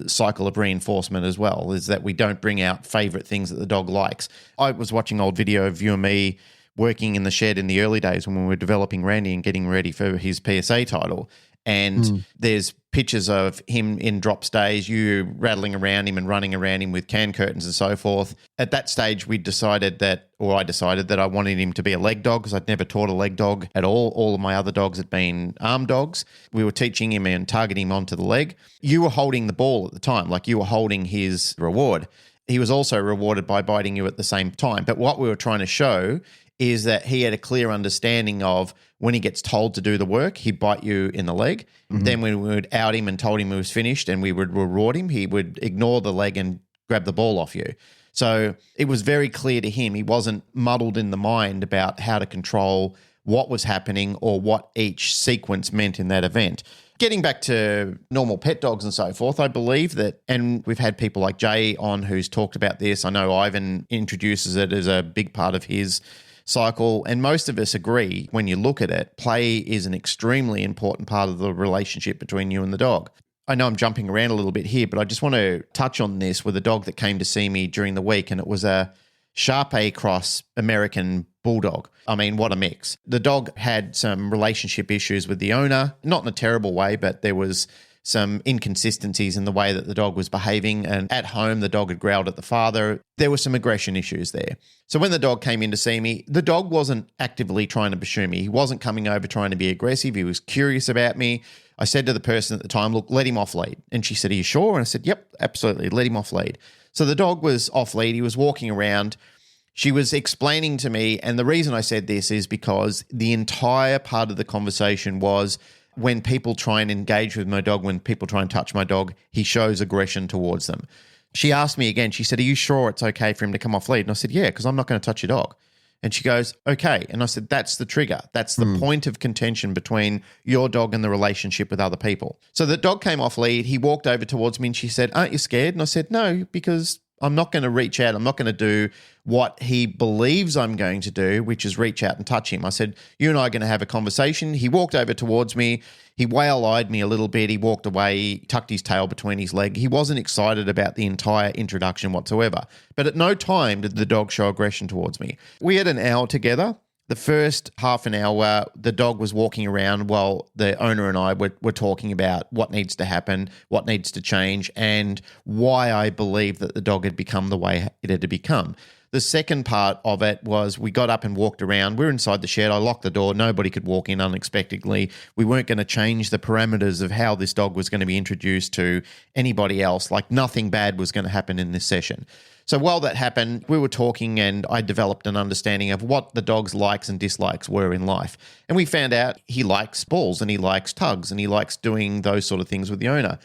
cycle of reinforcement as well, is that we don't bring out favorite things that the dog likes. I was watching old video of you and me working in the shed in the early days when we were developing Randy and getting ready for his PSA title. And there's pictures of him in drop stays, you rattling around him and running around him with can curtains and so forth. At that stage, I decided that I wanted him to be a leg dog because I'd never taught a leg dog at all. All of my other dogs had been arm dogs. We were teaching him and targeting him onto the leg. You were holding the ball at the time, like you were holding his reward. He was also rewarded by biting you at the same time. But what we were trying to show is that he had a clear understanding of when he gets told to do the work, he'd bite you in the leg. Then when we would out him and told him he was finished and we would reward him, he would ignore the leg and grab the ball off you. So it was very clear to him. He wasn't muddled in the mind about how to control what was happening or what each sequence meant in that event. Getting back to normal pet dogs and so forth, I believe that, and we've had people like Jay on who's talked about this. I know Ivan introduces it as a big part of his cycle, and most of us agree when you look at it, play is an extremely important part of the relationship between you and the dog. I know I'm jumping around a little bit here, but I just want to touch on this with a dog that came to see me during the week, and it was a Shar-Pei cross American bulldog. I mean, what a mix. The dog had some relationship issues with the owner, not in a terrible way, but there was some inconsistencies in the way that the dog was behaving. And at home, the dog had growled at the father. There were some aggression issues there. So when the dog came in to see me, the dog wasn't actively trying to pursue me. He wasn't coming over trying to be aggressive. He was curious about me. I said to the person at the time, look, let him off lead. And she said, are you sure? And I said, yep, absolutely. Let him off lead. So the dog was off lead. He was walking around. She was explaining to me, and the reason I said this is because the entire part of the conversation was when people try and engage with my dog, when people try and touch my dog, he shows aggression towards them. She asked me again, she said, are you sure it's okay for him to come off lead? And I said, yeah, because I'm not going to touch your dog. And she goes, okay. And I said, that's the trigger. That's the point of contention between your dog and the relationship with other people. So the dog came off lead. He walked over towards me and she said, aren't you scared? And I said, no, because I'm not going to reach out. I'm not going to do what he believes I'm going to do, which is reach out and touch him. I said, you and I are going to have a conversation. He walked over towards me. He whale-eyed me a little bit. He walked away, he tucked his tail between his legs. He wasn't excited about the entire introduction whatsoever. But at no time did the dog show aggression towards me. We had an hour together. The first half an hour, the dog was walking around while the owner and I were talking about what needs to happen, what needs to change, and why I believe that the dog had become the way it had become. The second part of it was we got up and walked around. We were inside the shed. I locked the door. Nobody could walk in unexpectedly. We weren't going to change the parameters of how this dog was going to be introduced to anybody else. Like nothing bad was going to happen in this session. So while that happened, we were talking and I developed an understanding of what the dog's likes and dislikes were in life. And we found out he likes balls and he likes tugs and he likes doing those sort of things with the owner.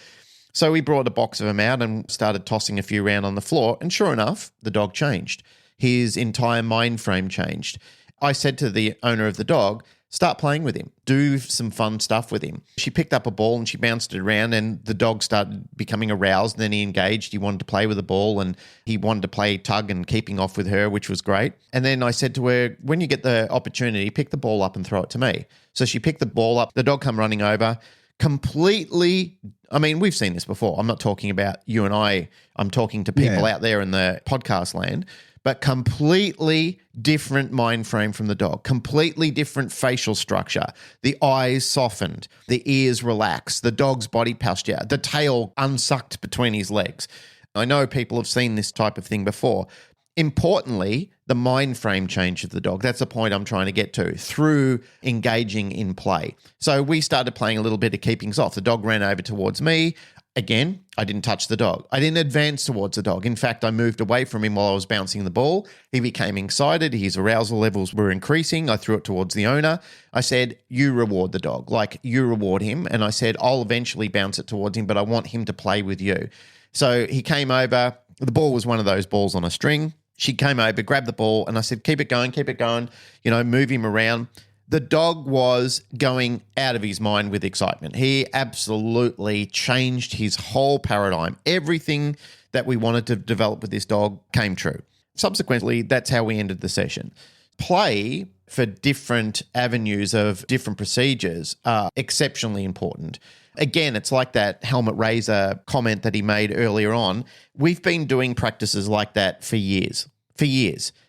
So we brought a box of them out and started tossing a few around on the floor. And sure enough, the dog changed. His entire mind frame changed. I said to the owner of the dog, start playing with him. Do some fun stuff with him. She picked up a ball and she bounced it around and the dog started becoming aroused. And then he engaged. He wanted to play with the ball and he wanted to play tug and keeping off with her, which was great. And then I said to her, when you get the opportunity, pick the ball up and throw it to me. So she picked the ball up. The dog come running over. Completely, I mean, we've seen this before. I'm not talking about you and I. I'm talking to people out there in the podcast land. But completely different mind frame from the dog, completely different facial structure. The eyes softened, the ears relaxed, the dog's body posture, the tail unsucked between his legs. I know people have seen this type of thing before. Importantly, the mind frame change of the dog. That's the point I'm trying to get to through engaging in play. So we started playing a little bit of keepings off. The dog ran over towards me. Again, I didn't touch the dog. I didn't advance towards the dog. In fact, I moved away from him while I was bouncing the ball. He became excited. His arousal levels were increasing. I threw it towards the owner. I said, you reward the dog, like you reward him. And I said, I'll eventually bounce it towards him, but I want him to play with you. So he came over. The ball was one of those balls on a string. She came over, grabbed the ball, and I said, keep it going, move him around. The dog was going out of his mind with excitement. He absolutely changed his whole paradigm. Everything that we wanted to develop with this dog came true. Subsequently, that's how we ended the session. Play for different avenues of different procedures are exceptionally important. Again, it's like that helmet razor comment that he made earlier on. We've been doing practices like that for years,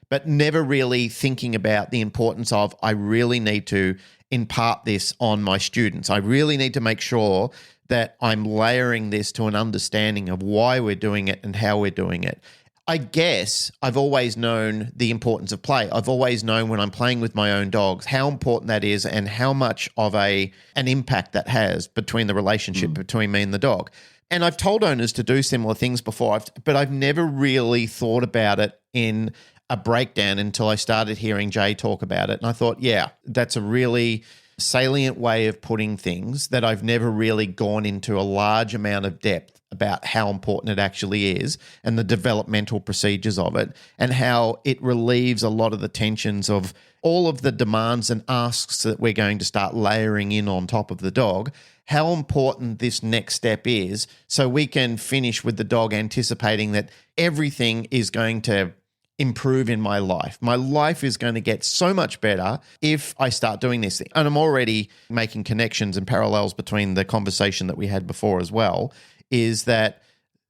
but never really thinking about the importance of I really need to impart this on my students. I really need to make sure that I'm layering this to an understanding of why we're doing it and how we're doing it. I guess I've always known the importance of play. I've always known when I'm playing with my own dogs how important that is and how much of an impact that has between the relationship between me and the dog. And I've told owners to do similar things before, but I've never really thought about it in a breakdown until I started hearing Jay talk about it. And I thought, yeah, that's a really salient way of putting things that I've never really gone into a large amount of depth about how important it actually is and the developmental procedures of it and how it relieves a lot of the tensions of all of the demands and asks that we're going to start layering in on top of the dog, how important this next step is so we can finish with the dog anticipating that everything is going to improve in my life. My life is going to get so much better if I start doing this thing. And I'm already making connections and parallels between the conversation that we had before as well, is that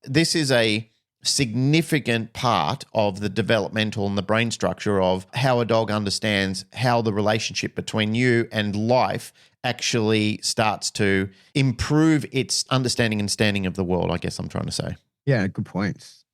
this is a significant part of the developmental and the brain structure of how a dog understands how the relationship between you and life actually starts to improve its understanding and standing of the world, I guess I'm trying to say. Yeah, good points.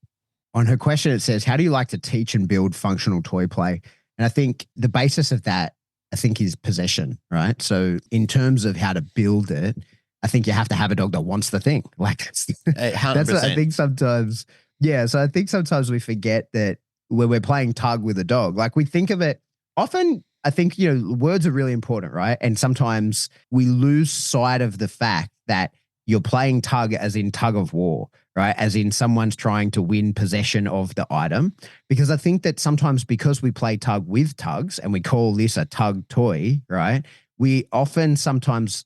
On her question, it says, how do you like to teach and build functional toy play? And I think the basis of that, I think, is possession, right? So in terms of how to build it, I think you have to have a dog that wants the thing. Like that's what I think sometimes. Yeah. So I think sometimes we forget that when we're playing tug with a dog, like we think of it often, I think, words are really important, right? And sometimes we lose sight of the fact that you're playing tug as in tug of war, right? As in someone's trying to win possession of the item. Because I think that sometimes because we play tug with tugs and we call this a tug toy, right? We often sometimes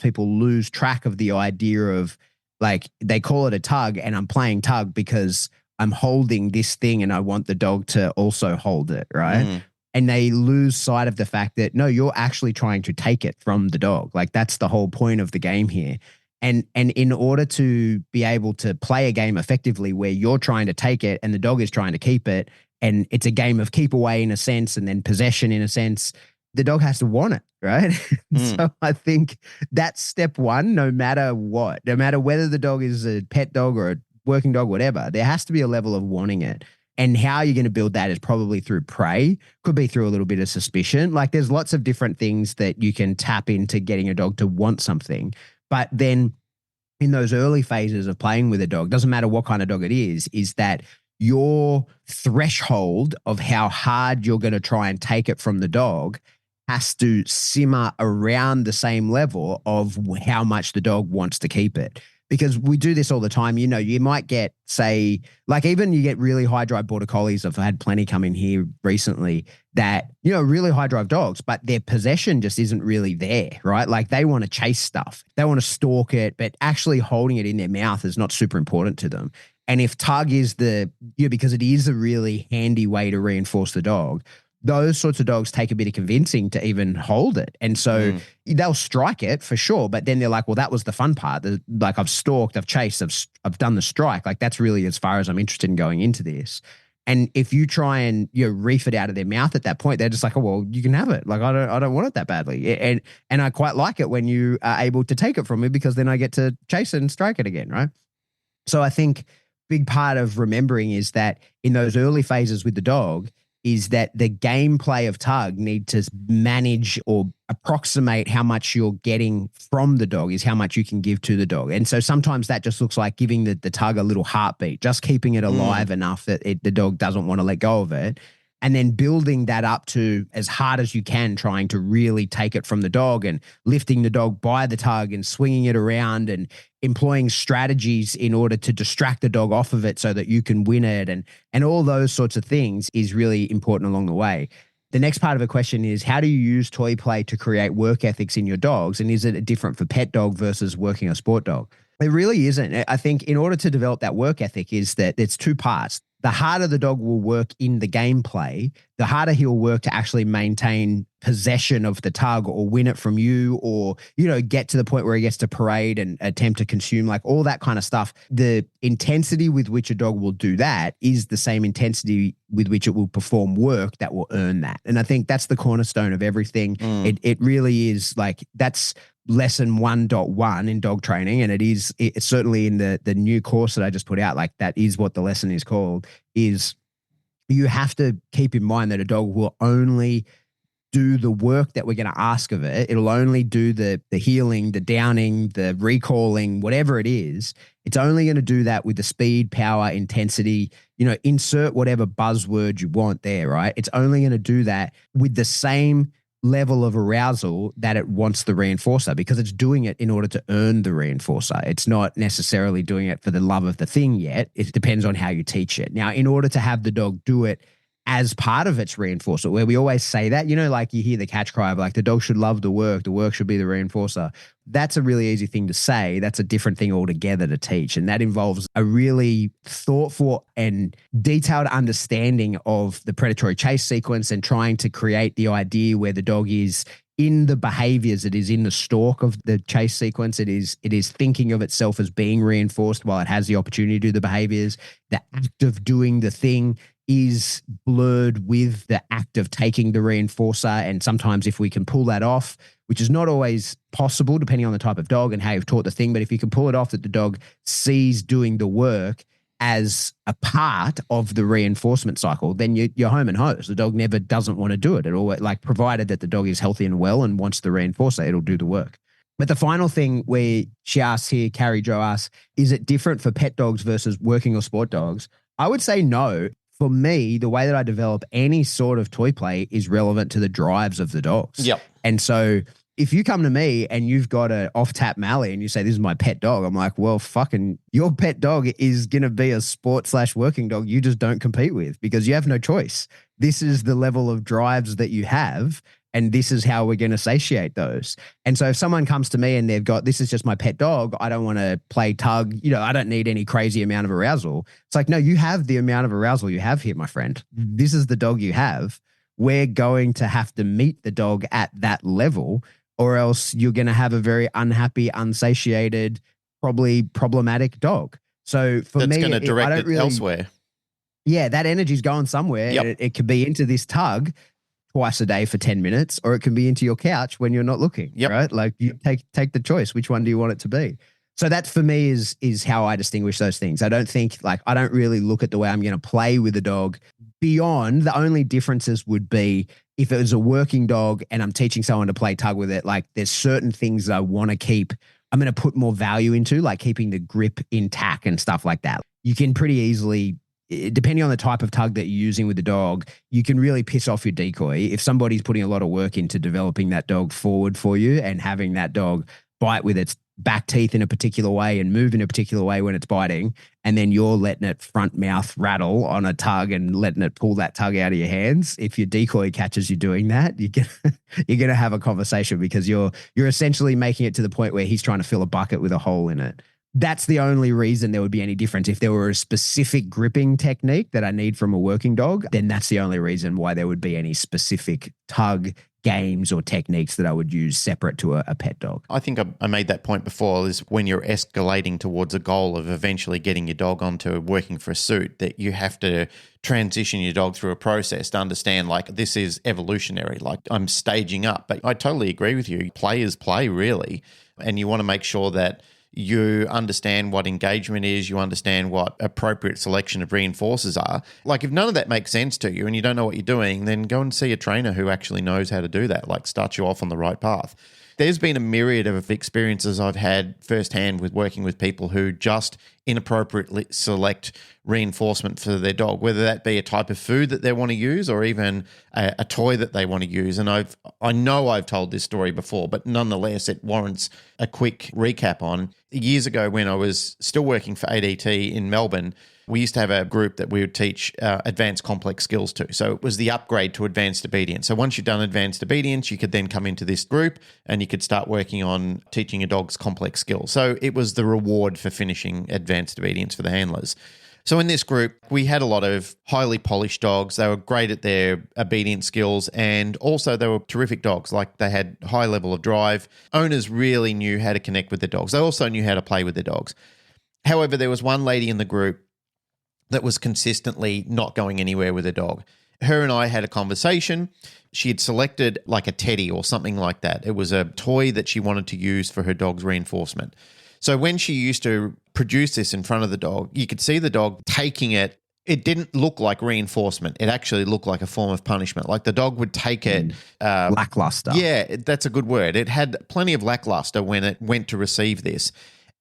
people lose track of the idea of like they call it a tug and I'm playing tug because I'm holding this thing and I want the dog to also hold it, right? And they lose sight of the fact that, no, you're actually trying to take it from the dog. Like that's the whole point of the game here. And in order to be able to play a game effectively where you're trying to take it and the dog is trying to keep it, and it's a game of keep away in a sense and then possession in a sense, the dog has to want it, right? So I think that's step one, no matter what, no matter whether the dog is a pet dog or a working dog, whatever, there has to be a level of wanting it. And how you're going to build that is probably through prey, could be through a little bit of suspicion. Like there's lots of different things that you can tap into getting a dog to want something. But then in those early phases of playing with a dog, doesn't matter what kind of dog it is that your threshold of how hard you're going to try and take it from the dog has to simmer around the same level of how much the dog wants to keep it. Because we do this all the time. You might get, say, like even you get really high drive border collies. I've had plenty come in here recently that, really high drive dogs, but their possession just isn't really there, right? Like they want to chase stuff. They want to stalk it, but actually holding it in their mouth is not super important to them. And if tug is because it is a really handy way to reinforce the dog, those sorts of dogs take a bit of convincing to even hold it. And so they'll strike it for sure. But then they're like, well, that was the fun part. Like I've stalked, I've chased, I've done the strike. Like that's really as far as I'm interested in going into this. And if you try and reef it out of their mouth at that point, they're just like, oh, well, you can have it. Like I don't want it that badly. And I quite like it when you are able to take it from me because then I get to chase it and strike it again, right? So I think big part of remembering is that in those early phases with the dog, is that the gameplay of tug need to manage or approximate how much you're getting from the dog is how much you can give to the dog. And so sometimes that just looks like giving the tug a little heartbeat, just keeping it alive enough that the dog doesn't want to let go of it. And then building that up to as hard as you can, trying to really take it from the dog and lifting the dog by the tug and swinging it around and employing strategies in order to distract the dog off of it so that you can win it. And all those sorts of things is really important along the way. The next part of the question is, how do you use toy play to create work ethics in your dogs? And is it different for pet dog versus working a sport dog? It really isn't. I think in order to develop that work ethic is that it's two parts. the harder the dog will work in the gameplay, the harder he'll work to actually maintain possession of the tug or win it from you, or, get to the point where he gets to parade and attempt to consume, like all that kind of stuff. The intensity with which a dog will do that is the same intensity with which it will perform work that will earn that. And I think that's the cornerstone of everything. It really is like, that's lesson 1.1 in dog training. And it's certainly in the new course that I just put out, like that is what the lesson is called, is you have to keep in mind that a dog will only do the work that we're going to ask of it. It'll only do the healing, the downing, the recalling, whatever it is. It's only going to do that with the speed, power, intensity, insert whatever buzzword you want there, right? It's only going to do that with the same level of arousal that it wants the reinforcer, because it's doing it in order to earn the reinforcer. It's not necessarily doing it for the love of the thing yet. It depends on how you teach it. Now, in order to have the dog do it as part of its reinforcer, where we always say that, like you hear the catch cry of like, the dog should love the work should be the reinforcer. That's a really easy thing to say. That's a different thing altogether to teach. And that involves a really thoughtful and detailed understanding of the predatory chase sequence and trying to create the idea where the dog is in the behaviors. It is in the stalk of the chase sequence. It is thinking of itself as being reinforced while it has the opportunity to do the behaviors. The act of doing the thing is blurred with the act of taking the reinforcer. And sometimes if we can pull that off, which is not always possible depending on the type of dog and how you've taught the thing, but if you can pull it off that the dog sees doing the work as a part of the reinforcement cycle, then you're home and hose. The dog never doesn't want to do it. It always, like, provided that the dog is healthy and well and wants the reinforcer, it'll do the work. But the final thing where she asks here, Carrie Jo asks, is it different for pet dogs versus working or sport dogs? I would say no. For me, the way that I develop any sort of toy play is relevant to the drives of the dogs. Yep. And so if you come to me and you've got an off-tap Mallee and you say, this is my pet dog, I'm like, well, fucking your pet dog is going to be a sport/working dog you just don't compete with because you have no choice. This is the level of drives that you have, and this is how we're going to satiate those. And so if someone comes to me and they've got, this is just my pet dog, I don't want to play tug, I don't need any crazy amount of arousal. It's like, no, you have the amount of arousal you have here, my friend. This is the dog you have. We're going to have to meet the dog at that level, or else you're going to have a very unhappy, unsatiated, probably problematic dog. So for that's me, going to direct it elsewhere. Yeah, that energy's going somewhere. Yep. It could be into this tug twice a day for 10 minutes, or it can be into your couch when you're not looking, right? Like you take the choice. Which one do you want it to be? So that for me is how I distinguish those things. I don't really look at the way I'm going to play with a dog beyond. The only differences would be if it was a working dog and I'm teaching someone to play tug with it, like there's certain things that I want to keep. I'm going to put more value into, like keeping the grip intact and stuff like that. You can pretty easily, depending on the type of tug that you're using with the dog, you can really piss off your decoy. If somebody's putting a lot of work into developing that dog forward for you and having that dog bite with its back teeth in a particular way and move in a particular way when it's biting, and then you're letting it front mouth rattle on a tug and letting it pull that tug out of your hands, if your decoy catches you doing that, you're going to have a conversation, because you're essentially making it to the point where he's trying to fill a bucket with a hole in it. That's the only reason there would be any difference. If there were a specific gripping technique that I need from a working dog, then that's the only reason why there would be any specific tug games or techniques that I would use separate to a pet dog. I think I made that point before, is when you're escalating towards a goal of eventually getting your dog onto working for a suit, that you have to transition your dog through a process to understand, like, this is evolutionary, like I'm staging up. But I totally agree with you. Players play, really, and you want to make sure that you understand what engagement is, you understand what appropriate selection of reinforcers are. Like, if none of that makes sense to you and you don't know what you're doing, then go and see a trainer who actually knows how to do that, like start you off on the right path. There's been a myriad of experiences I've had firsthand with working with people who just inappropriately select reinforcement for their dog, whether that be a type of food that they want to use or even a toy that they want to use. And I know I've told this story before, but nonetheless, it warrants a quick recap on. Years ago, when I was still working for ADT in Melbourne, we used to have a group that we would teach advanced complex skills to. So it was the upgrade to advanced obedience. So once you've done advanced obedience, you could then come into this group and you could start working on teaching your dogs complex skills. So it was the reward for finishing advanced obedience for the handlers. So in this group, we had a lot of highly polished dogs. They were great at their obedience skills, and also they were terrific dogs. Like, they had high level of drive. Owners really knew how to connect with their dogs. They also knew how to play with their dogs. However, there was one lady in the group that was consistently not going anywhere with her dog. Her and I had a conversation. She had selected like a teddy or something like that. It was a toy that she wanted to use for her dog's reinforcement. So when she used to produce this in front of the dog, you could see the dog taking it. It didn't look like reinforcement. It actually looked like a form of punishment. Like, the dog would take it. Lackluster. Yeah, that's a good word. It had plenty of lackluster when it went to receive this.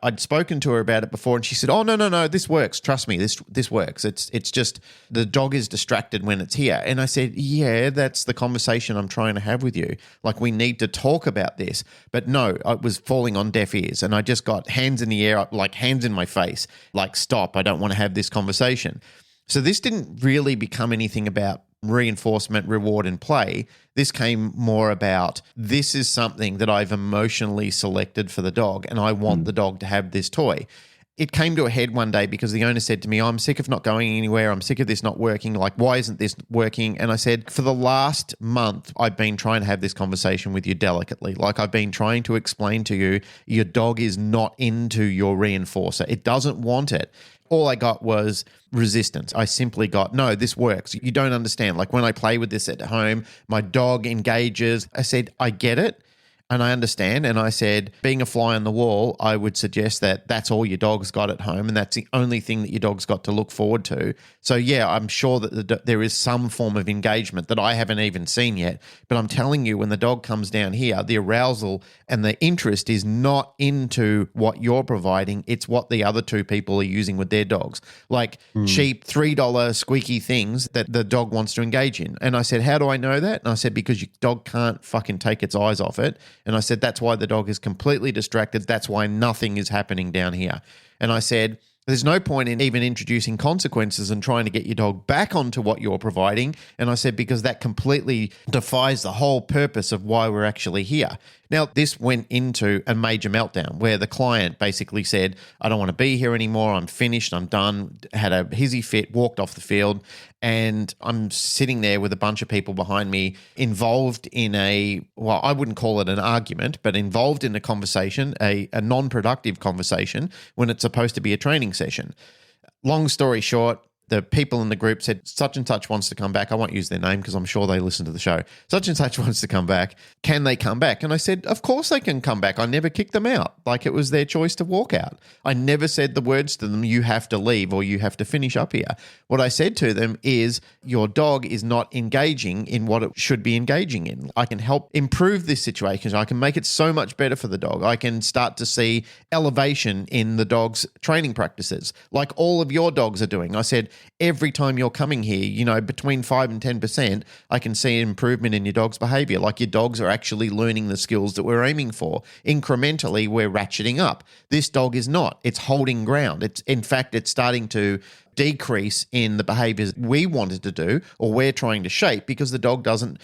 I'd spoken to her about it before, and she said, "Oh, no, this works. Trust me, this works. It's just the dog is distracted when it's here." And I said, "Yeah, that's the conversation I'm trying to have with you. Like, we need to talk about this." But no, it was falling on deaf ears, and I just got hands in the air, like hands in my face, like, "Stop, I don't want to have this conversation." So this didn't really become anything about reinforcement, reward, and play. This came more about, this is something that I've emotionally selected for the dog, and I want the dog to have this toy. It came to a head one day because the owner said to me, "I'm sick of not going anywhere. I'm sick of this not working. Like, why isn't this working?" And I said, "For the last month, I've been trying to have this conversation with you delicately. Like, I've been trying to explain to you, your dog is not into your reinforcer. It doesn't want it." All I got was resistance. I simply got, "No, this works. You don't understand. Like, when I play with this at home, my dog engages." I said, "I get it. And I understand." And I said, being a fly on the wall, I would suggest that that's all your dog's got at home, and that's the only thing that your dog's got to look forward to. So yeah, I'm sure that there is some form of engagement that I haven't even seen yet. But I'm telling you, when the dog comes down here, the arousal and the interest is not into what you're providing. It's what the other two people are using with their dogs. Like cheap $3 squeaky things that the dog wants to engage in. And I said, "How do I know that?" And I said, "Because your dog can't fucking take its eyes off it." And I said, "That's why the dog is completely distracted. That's why nothing is happening down here." And I said, "There's no point in even introducing consequences and trying to get your dog back onto what you're providing." And I said, "Because that completely defies the whole purpose of why we're actually here." Now, this went into a major meltdown where the client basically said, "I don't want to be here anymore. I'm finished. I'm done." Had a hissy fit, walked off the field. And I'm sitting there with a bunch of people behind me involved in well, I wouldn't call it an argument, but involved in a conversation, a non-productive conversation when it's supposed to be a training session. Long story short, the people in the group said, "Such and such wants to come back." I won't use their name because I'm sure they listen to the show. "Such and such wants to come back. Can they come back?" And I said, "Of course they can come back. I never kicked them out. Like, it was their choice to walk out. I never said the words to them, 'You have to leave,' or 'You have to finish up here.' What I said to them is, your dog is not engaging in what it should be engaging in. I can help improve this situation. I can make it so much better for the dog. I can start to see elevation in the dog's training practices, like all of your dogs are doing." I said, "Every time you're coming here, between 5 and 10%, I can see an improvement in your dog's behavior. Like, your dogs are actually learning the skills that we're aiming for. Incrementally, we're ratcheting up. This dog is not. It's holding ground. In fact, it's starting to decrease in the behaviors we wanted to do or we're trying to shape because the dog doesn't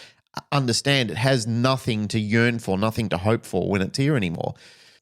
understand. It has nothing to yearn for, nothing to hope for when it's here anymore."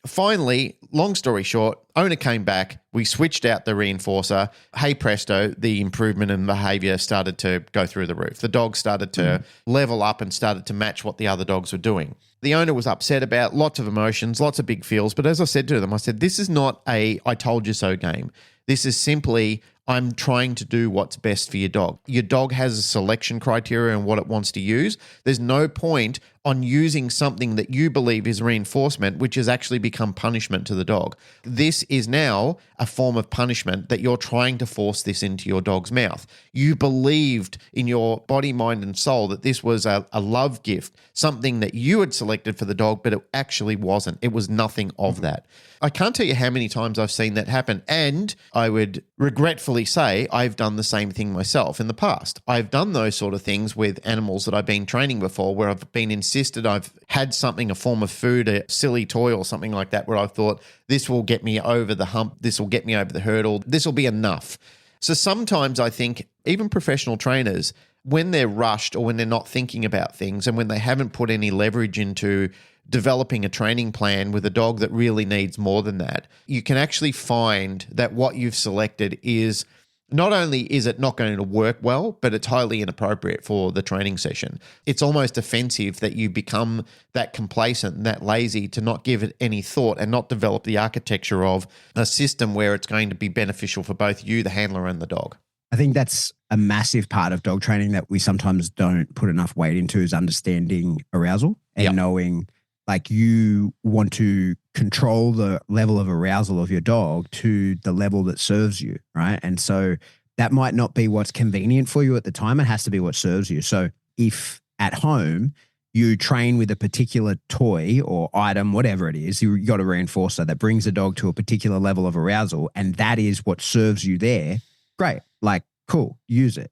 Finally, long story short, owner came back. We switched out the reinforcer. Hey presto, the improvement in behavior started to go through the roof. The dog started to level up and started to match what the other dogs were doing. The owner was upset about lots of emotions, lots of big feels. But as I said to them, I said, "This is not a I told you so game. This is simply, I'm trying to do what's best for your dog. Your dog has a selection criteria and what it wants to use. There's no point on using something that you believe is reinforcement, which has actually become punishment to the dog. This is now a form of punishment that you're trying to force this into your dog's mouth. You believed in your body, mind, and soul that this was a love gift, something that you had selected for the dog, but it actually wasn't. It was nothing of that." I can't tell you how many times I've seen that happen. And I would regretfully say I've done the same thing myself in the past. I've done those sort of things with animals that I've been training before where I've been insisted, I've had something, a form of food, a silly toy or something like that, where I thought this will get me over the hump, this will get me over the hurdle, this will be enough. So sometimes I think even professional trainers, when they're rushed or when they're not thinking about things and when they haven't put any leverage into developing a training plan with a dog that really needs more than that, you can actually find that what you've selected is not only is it not going to work well, but it's highly inappropriate for the training session. It's almost offensive that you become that complacent and that lazy to not give it any thought and not develop the architecture of a system where it's going to be beneficial for both you, the handler, and the dog. I think that's a massive part of dog training that we sometimes don't put enough weight into, is understanding arousal and knowing, like, you want to control the level of arousal of your dog to the level that serves you, right? And so that might not be what's convenient for you at the time. It has to be what serves you. So if at home you train with a particular toy or item, whatever it is, you got a reinforcer that brings the dog to a particular level of arousal, and that is what serves you there, great. Like, cool, use it.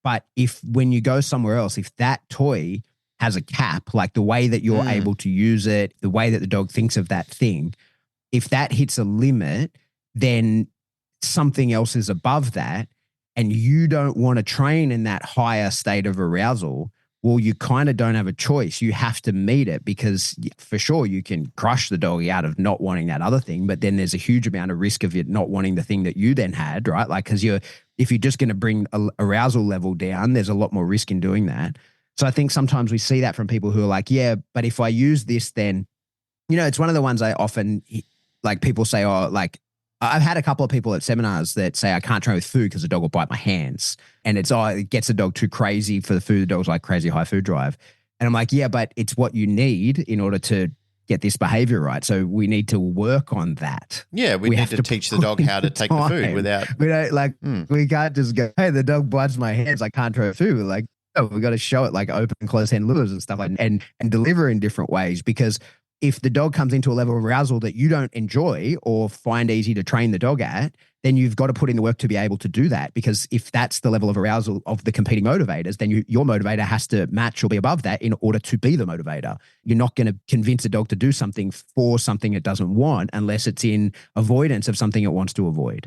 But if when you go somewhere else, if that toy has a cap, like the way that you're able to use it, the way that the dog thinks of that thing, if that hits a limit, then something else is above that, and you don't want to train in that higher state of arousal, well, you kind of don't have a choice. You have to meet it, because for sure you can crush the dog out of not wanting that other thing, but then there's a huge amount of risk of it not wanting the thing that you then had, right? Like, because if you're just going to bring a arousal level down, there's a lot more risk in doing that. So I think sometimes we see that from people who are like, yeah, but if I use this, then, it's one of the ones I often, like, people say, oh, like, I've had a couple of people at seminars that say I can't train with food because the dog will bite my hands. And it gets the dog too crazy for the food. The dog's like crazy high food drive. And I'm like, yeah, but it's what you need in order to get this behavior right. So we need to work on that. Yeah, we need to teach the dog how to take the food without... We don't, like, we can't just go, hey, the dog bites my hands, I can't train with food. We're like, no, we got to show it, like, open and close hand lures and stuff like that, and deliver in different ways, because if the dog comes into a level of arousal that you don't enjoy or find easy to train the dog at, then you've got to put in the work to be able to do that. Because if that's the level of arousal of the competing motivators, then your motivator has to match or be above that in order to be the motivator. You're not going to convince a dog to do something for something it doesn't want unless it's in avoidance of something it wants to avoid.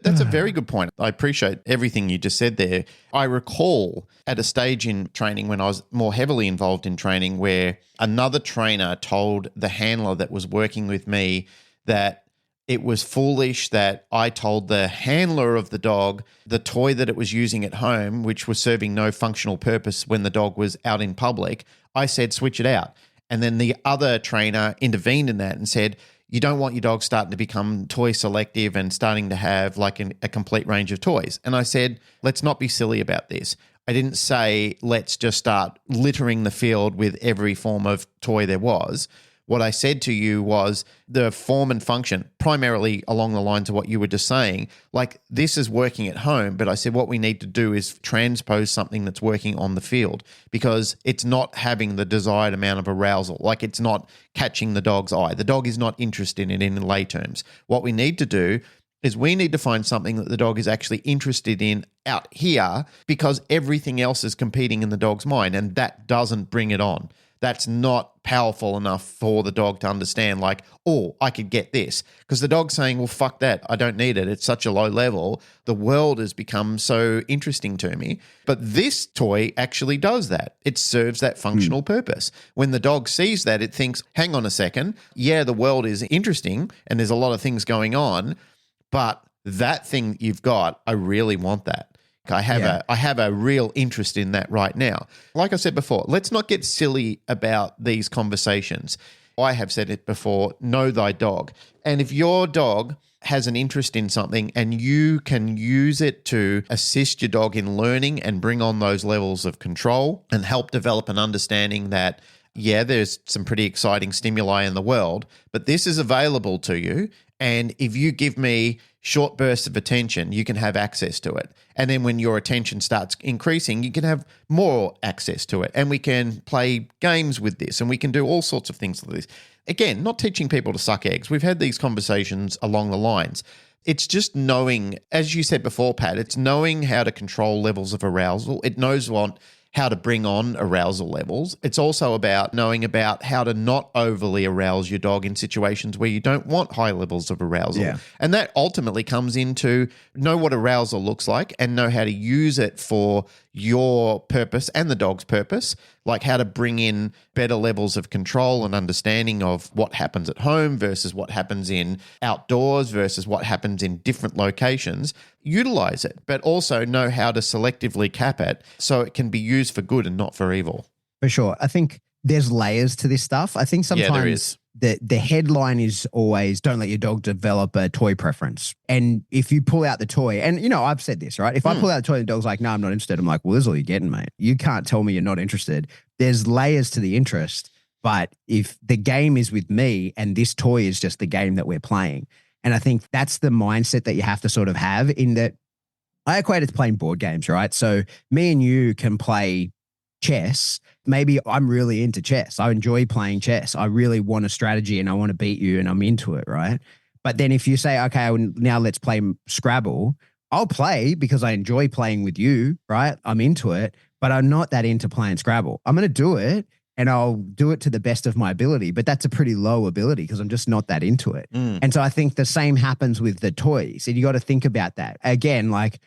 That's a very good point. I appreciate everything you just said there. I recall at a stage in training when I was more heavily involved in training where another trainer told the handler that was working with me that it was foolish that I told the handler of the dog the toy that it was using at home, which was serving no functional purpose when the dog was out in public, I said, switch it out. And then the other trainer intervened in that and said, you don't want your dog starting to become toy selective and starting to have like a complete range of toys. And I said, let's not be silly about this. I didn't say, let's just start littering the field with every form of toy there was. What I said to you was the form and function, primarily along the lines of what you were just saying, like this is working at home, but I said what we need to do is transpose something that's working on the field because it's not having the desired amount of arousal, like it's not catching the dog's eye. The dog is not interested in it in lay terms. What we need to do is we need to find something that the dog is actually interested in out here because everything else is competing in the dog's mind and that doesn't bring it on. That's not powerful enough for the dog to understand like, oh, I could get this. Because the dog's saying, well, fuck that. I don't need it. It's such a low level. The world has become so interesting to me. But this toy actually does that. It serves that functional purpose. When the dog sees that, it thinks, hang on a second. Yeah, the world is interesting and there's a lot of things going on. But that thing that you've got, I really want that. I have a real interest in that right now. Like I said before, let's not get silly about these conversations. I have said it before, know thy dog. And if your dog has an interest in something and you can use it to assist your dog in learning and bring on those levels of control and help develop an understanding that, yeah, there's some pretty exciting stimuli in the world, but this is available to you. And if you give me short bursts of attention, you can have access to it. And then when your attention starts increasing, you can have more access to it. And we can play games with this and we can do all sorts of things like this. Again, not teaching people to suck eggs. We've had these conversations along the lines. It's just knowing, as you said before, Pat, it's knowing how to control levels of arousal. It knows how to bring on arousal levels. It's also about knowing about how to not overly arouse your dog in situations where you don't want high levels of arousal. Yeah. And that ultimately comes into know what arousal looks like and know how to use it for your purpose and the dog's purpose, like how to bring in better levels of control and understanding of what happens at home versus what happens in outdoors versus what happens in different locations, utilize it, but also know how to selectively cap it so it can be used for good and not for evil. For sure. I think there's layers to this stuff. I think sometimes there is. The headline is always, don't let your dog develop a toy preference. And if you pull out the toy, and I've said this, right? If I pull out the toy and the dog's like, no, I'm not interested. I'm like, well, this is all you're getting, mate. You can't tell me you're not interested. There's layers to the interest. But if the game is with me and this toy is just the game that we're playing, and I think that's the mindset that you have to sort of have, in that I equate it to playing board games, right? So me and you can play chess. Maybe I'm really into chess. I enjoy playing chess. I really want a strategy and I want to beat you and I'm into it, right? But then if you say, okay, now let's play Scrabble, I'll play because I enjoy playing with you, right? I'm into it, but I'm not that into playing Scrabble. I'm going to do it and I'll do it to the best of my ability, but that's a pretty low ability because I'm just not that into it. And so I think the same happens with the toys, and you got to think about that. Again, like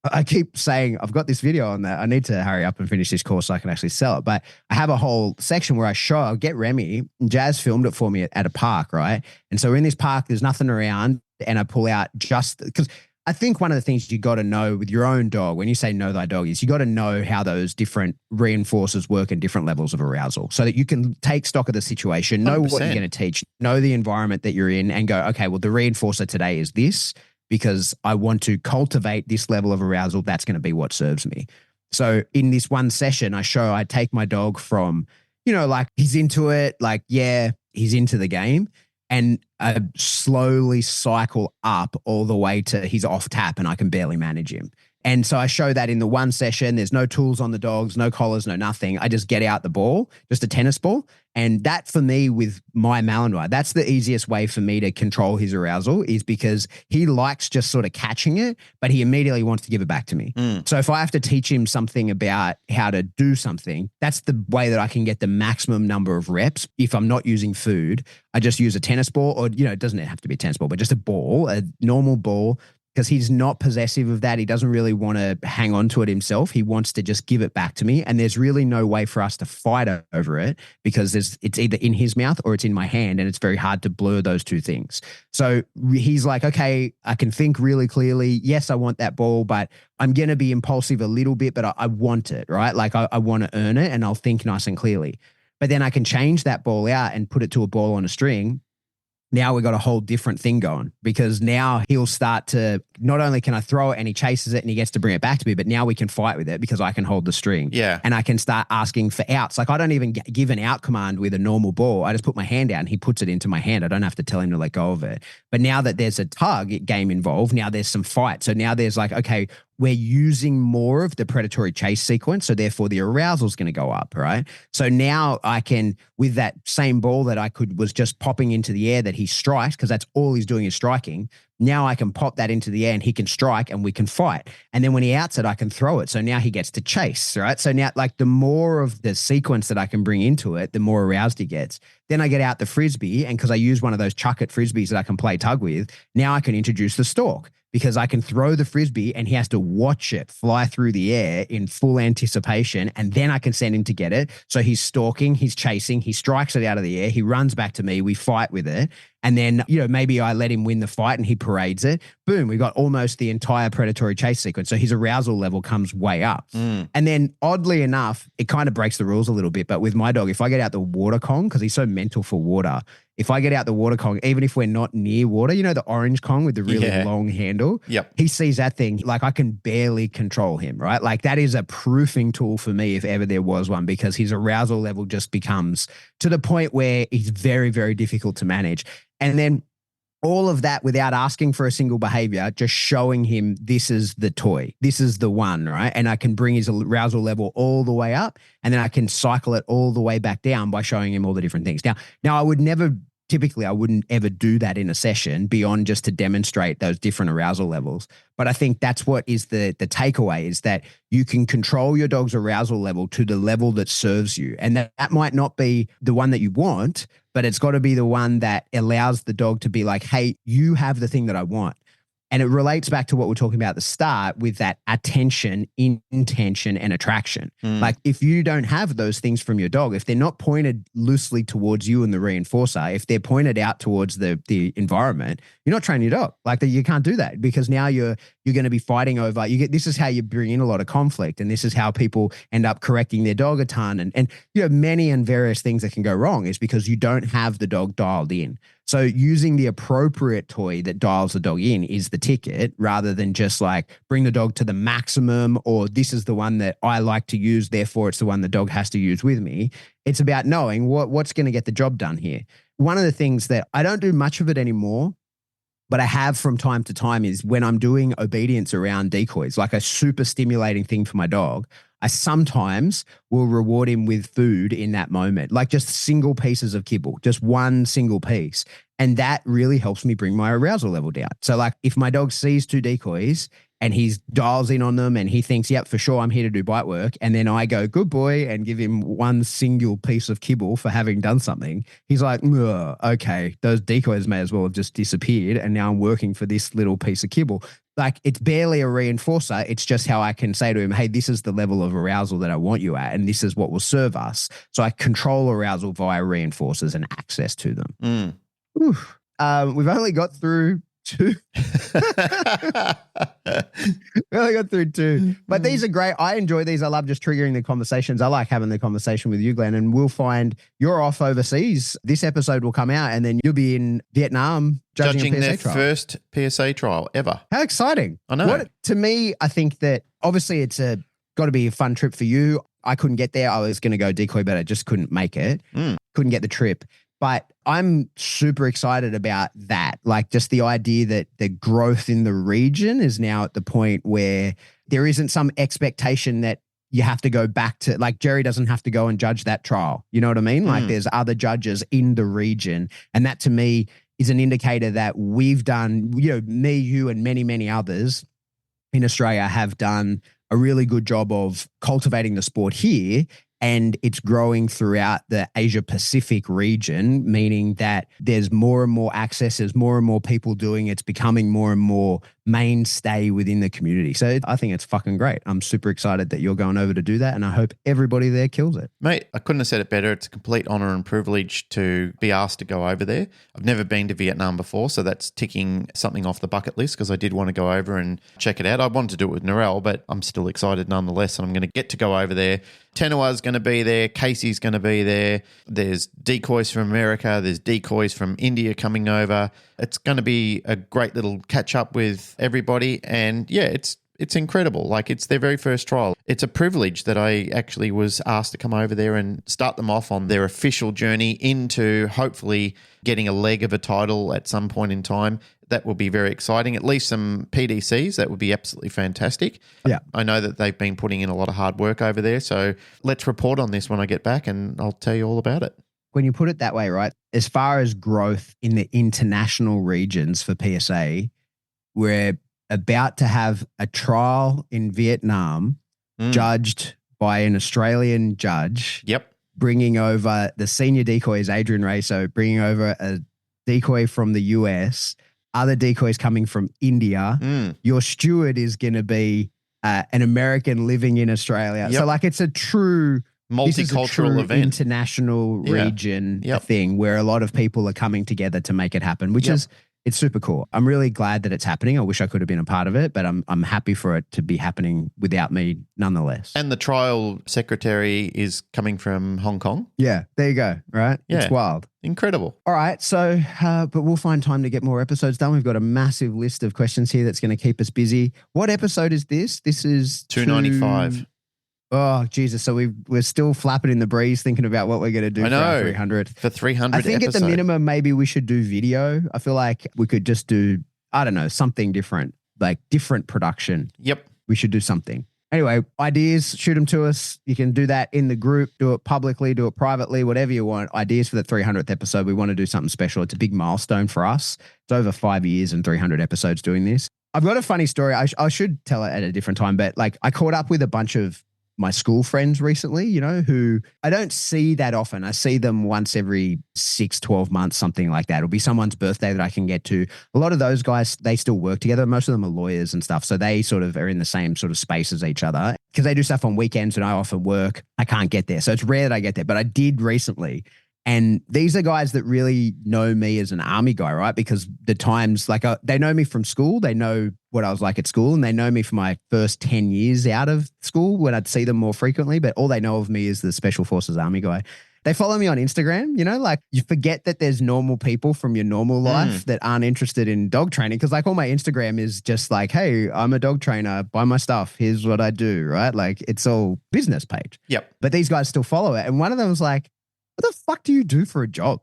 I keep saying, I've got this video on that. I need to hurry up and finish this course so I can actually sell it. But I have a whole section where I'll get Remy, and Jazz filmed it for me at a park, right? And so we're in this park, there's nothing around, and I pull out just because I think one of the things you got to know with your own dog, when you say know thy dog, is you got to know how those different reinforcers work in different levels of arousal so that you can take stock of the situation, know 100%. what you're going to teach, know the environment that you're in, and go, okay, well, the reinforcer today is this, because I want to cultivate this level of arousal. That's going to be what serves me. So in this one session, I take my dog from, like he's into it, like, yeah, he's into the game, and I slowly cycle up all the way to he's off tap and I can barely manage him. And so I show that in the one session. There's no tools on the dogs, no collars, no nothing. I just get out the ball, just a tennis ball. And that for me with my Malinois, that's the easiest way for me to control his arousal, is because he likes just sort of catching it, but he immediately wants to give it back to me. So if I have to teach him something about how to do something, that's the way that I can get the maximum number of reps. If I'm not using food, I just use a tennis ball, or, it doesn't have to be a tennis ball, but just a ball, a normal ball, because he's not possessive of that. He doesn't really want to hang on to it himself. He wants to just give it back to me. And there's really no way for us to fight over it, because it's either in his mouth or it's in my hand, and it's very hard to blur those two things. So he's like, okay, I can think really clearly. Yes, I want that ball, but I'm going to be impulsive a little bit, but I want it, right? Like I want to earn it, and I'll think nice and clearly. But then I can change that ball out and put it to a ball on a string. Now we've got a whole different thing going, because now he'll start to, not only can I throw it and he chases it and he gets to bring it back to me, but now we can fight with it because I can hold the string. Yeah. And I can start asking for outs. Like I don't even give an out command with a normal ball. I just put my hand out and he puts it into my hand. I don't have to tell him to let go of it. But now that there's a tug game involved, now there's some fight. So now there's like, okay, we're using more of the predatory chase sequence. So therefore the arousal is going to go up, right? So now I can, with that same ball that was just popping into the air that he strikes, because that's all he's doing is striking. Now I can pop that into the air and he can strike and we can fight. And then when he outs it, I can throw it. So now he gets to chase, right? So now like the more of the sequence that I can bring into it, the more aroused he gets. Then I get out the Frisbee, and because I use one of those chuck it Frisbees that I can play tug with, now I can introduce the stalk, because I can throw the Frisbee and he has to watch it fly through the air in full anticipation. And then I can send him to get it. So he's stalking, he's chasing, he strikes it out of the air. He runs back to me. We fight with it. And then, maybe I let him win the fight and he parades it. Boom, we got almost the entire predatory chase sequence. So his arousal level comes way up. And then oddly enough, it kind of breaks the rules a little bit. But with my dog, if I get out the water Kong, because he's so mental for water, if I get out the water Kong, even if we're not near water, the orange Kong with the really long handle, he sees that thing, like I can barely control him, right? Like that is a proofing tool for me if ever there was one, because his arousal level just becomes to the point where he's very, very difficult to manage. And then all of that without asking for a single behavior, just showing him this is the toy, this is the one, right? And I can bring his arousal level all the way up, and then I can cycle it all the way back down by showing him all the different things. Now I wouldn't ever do that in a session beyond just to demonstrate those different arousal levels. But I think that's what is the takeaway, is that you can control your dog's arousal level to the level that serves you. And that might not be the one that you want, but it's got to be the one that allows the dog to be like, hey, you have the thing that I want. And it relates back to what we're talking about at the start with that attention, intention, and attraction. Like if you don't have those things from your dog, if they're not pointed loosely towards you and the reinforcer, if they're pointed out towards the environment, you're not training your dog. Like that, you can't do that because now you're going to be fighting over. This is how you bring in a lot of conflict, and this is how people end up correcting their dog a ton. And you have many and various things that can go wrong is because you don't have the dog dialed in. So using the appropriate toy that dials the dog in is the ticket, rather than just like bring the dog to the maximum, or this is the one that I like to use, therefore it's the one the dog has to use with me. It's about knowing what's going to get the job done here. One of the things that I don't do much of it anymore, but I have from time to time, is when I'm doing obedience around decoys, like a super stimulating thing for my dog, I sometimes will reward him with food in that moment, like just single pieces of kibble, just one single piece. And that really helps me bring my arousal level down. So like if my dog sees 2 decoys and he dials in on them and he thinks, yep, for sure, I'm here to do bite work. And then I go, good boy, and give him one single piece of kibble for having done something. He's like, okay, those decoys may as well have just disappeared. And now I'm working for this little piece of kibble. Like it's barely a reinforcer. It's just how I can say to him, hey, this is the level of arousal that I want you at, and this is what will serve us. So I control arousal via reinforcers and access to them. We've only got through 2. We only got through 2. But these are great. I enjoy these. I love just triggering the conversations. I like having the conversation with you, Glenn, and we'll find you're off overseas. This episode will come out and then you'll be in Vietnam judging a PSA their trial. first PSA trial ever. How exciting. I know. To me, I think that obviously it's got to be a fun trip for you. I couldn't get there. I was going to go decoy, but I just couldn't make it. Couldn't get the trip. But I'm super excited about that. Like just the idea that the growth in the region is now at the point where there isn't some expectation that you have to go back to, like Jerry doesn't have to go and judge that trial. You know what I mean? Like there's other judges in the region. And that to me is an indicator that we've done, me, you, and many, many others in Australia have done a really good job of cultivating the sport here. And it's growing throughout the Asia Pacific region, meaning that there's more and more access, there's more and more people doing it. It's becoming more and more mainstay within the community. So I think it's fucking great. I'm super excited that you're going over to do that, and I hope everybody there kills it. Mate, I couldn't have said it better. It's a complete honour and privilege to be asked to go over there. I've never been to Vietnam before, so that's ticking something off the bucket list because I did want to go over and check it out. I wanted to do it with Narelle, but I'm still excited nonetheless, and I'm going to get to go over there. Tenua's going to be there. Casey's going to be there. There's decoys from America. There's decoys from India coming over. It's going to be a great little catch up with everybody. And yeah, it's incredible. Like it's their very first trial. It's a privilege that I actually was asked to come over there and start them off on their official journey into hopefully getting a leg of a title at some point in time. That will be very exciting. At least some PDCs. That would be absolutely fantastic. Yeah. I know that they've been putting in a lot of hard work over there. So let's report on this when I get back and I'll tell you all about it. When you put it that way, right, as far as growth in the international regions for PSA, we're about to have a trial in Vietnam judged by an Australian judge. Yep. Bringing over the senior decoy is Adrian Rayso, bringing over a decoy from the US, other decoys coming from India. Your steward is going to be an American living in Australia. Yep. So like it's a true multicultural event, international region thing where a lot of people are coming together to make it happen, which is, it's super cool. I'm really glad that it's happening. I wish I could have been a part of it, but I'm happy for it to be happening without me nonetheless. And the trial secretary is coming from Hong Kong. Yeah, there you go. Right? Yeah. It's wild. Incredible. All right. So, but we'll find time to get more episodes done. We've got a massive list of questions here that's going to keep us busy. What episode is this? This is 295. Oh, Jesus. So we're still flapping in the breeze thinking about what we're going to do for our 300. For 300 I think episode. at the minimum, maybe we should do video. I feel like we could just do, I don't know, something different, like different production. Yep. We should do something. Anyway, ideas, shoot them to us. You can do that in the group, do it publicly, do it privately, whatever you want. Ideas for the 300th episode. We want to do something special. It's a big milestone for us. It's over 5 years and 300 episodes doing this. I've got a funny story. I should tell it at a different time, but like I caught up with a bunch of my school friends recently, who I don't see that often. I see them once every 6-12 months, something like that. It'll be someone's birthday that I can get to. A lot of those guys, they still work together. Most of them are lawyers and stuff. So they sort of are in the same sort of space as each other because they do stuff on weekends and I often work. I can't get there. So it's rare that I get there, but I did recently. And these are guys that really know me as an army guy, right? Because the times, like they know me from school. They know what I was like at school and they know me for my first 10 years out of school when I'd see them more frequently. But all they know of me is the Special Forces Army guy. They follow me on Instagram, like you forget that there's normal people from your normal life that aren't interested in dog training. Cause like all my Instagram is just like, hey, I'm a dog trainer, buy my stuff. Here's what I do, right? Like it's all business page. Yep. But these guys still follow it. And one of them was like, what the fuck do you do for a job?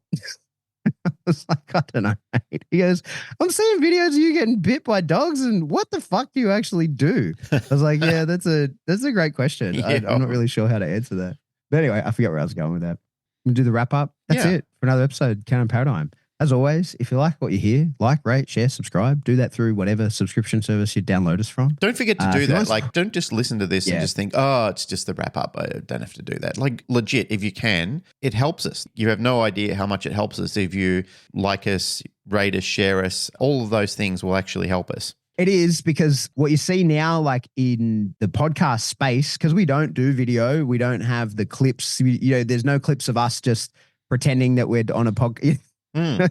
I was like, I don't know, mate. He goes, I'm seeing videos of you getting bit by dogs and what the fuck do you actually do? I was like, yeah, that's a great question. Yeah. I'm not really sure how to answer that. But anyway, I forget where I was going with that. We'll do the wrap up. That's it for another episode, Canine Paradigm. As always, if you like what you hear, like, rate, share, subscribe. Do that through whatever subscription service you download us from. Don't forget to do that. Like, don't just listen to this and just think, oh, it's just the wrap up. I don't have to do that. Like, legit, if you can, it helps us. You have no idea how much it helps us if you like us, rate us, share us. All of those things will actually help us. It is because what you see now, like in the podcast space, because we don't do video, we don't have the clips, there's no clips of us just pretending that we're on a podcast.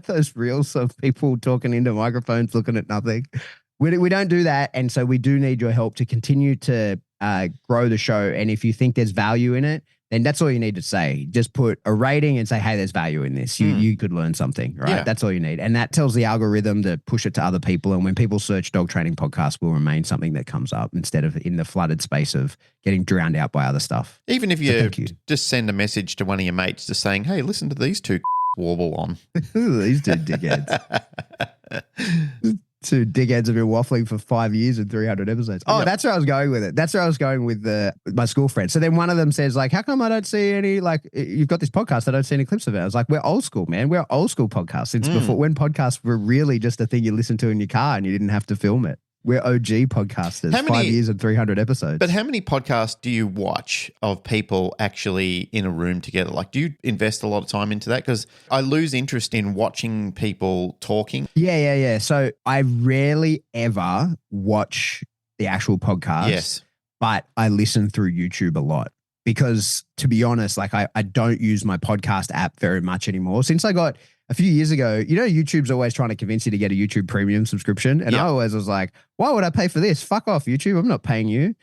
Those reels of people talking into microphones, looking at nothing. We don't do that. And so we do need your help to continue to grow the show. And if you think there's value in it, then that's all you need to say. Just put a rating and say, hey, there's value in this. You could learn something, right? Yeah. That's all you need. And that tells the algorithm to push it to other people. And when people search dog training podcast, will remain something that comes up instead of in the flooded space of getting drowned out by other stuff. Even if you just send a message to one of your mates just saying, hey, listen to these two warble on. These two dickheads. Two dickheads have been waffling for 5 years and 300 episodes. Oh, That's where I was going with it. That's where I was going with my school friends. So then one of them says, like, how come I don't see any, like, you've got this podcast, I don't see any clips of it. I was like, we're old school, man. We're old school podcasts. Since before, when podcasts were really just a thing you listened to in your car and you didn't have to film it. We're OG podcasters, 5 years and 300 episodes. But how many podcasts do you watch of people actually in a room together? Like, do you invest a lot of time into that? Because I lose interest in watching people talking. Yeah. So I rarely ever watch the actual podcast. Yes. But I listen through YouTube a lot. Because to be honest, like I don't use my podcast app very much anymore. Since I got a few years ago, YouTube's always trying to convince you to get a YouTube premium subscription. And I always was like, why would I pay for this? Fuck off, YouTube. I'm not paying you.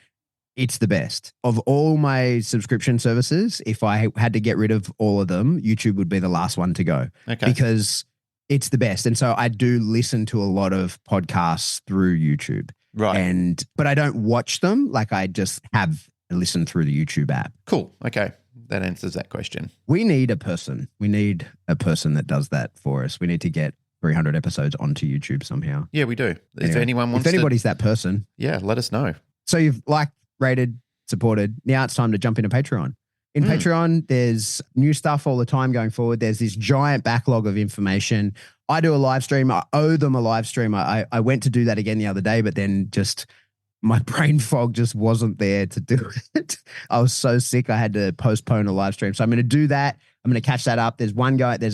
It's the best. Of all my subscription services, if I had to get rid of all of them, YouTube would be the last one to go. Okay. Because it's the best. And so I do listen to a lot of podcasts through YouTube. Right. But I don't watch them. Like I just have listened through the YouTube app. Cool. Okay. That answers that question. We need a person. We need a person that does that for us. We need to get 300 episodes onto YouTube somehow. Yeah, we do. Anyway, if anyone wants if anybody's that person. Yeah, let us know. So you've liked, rated, supported. Now it's time to jump into Patreon. In Patreon, there's new stuff all the time going forward. There's this giant backlog of information. I do a live stream. I owe them a live stream. I went to do that again the other day, but then just my brain fog just wasn't there to do it. I was so sick. I had to postpone a live stream. So I'm going to do that. I'm going to catch that up. There's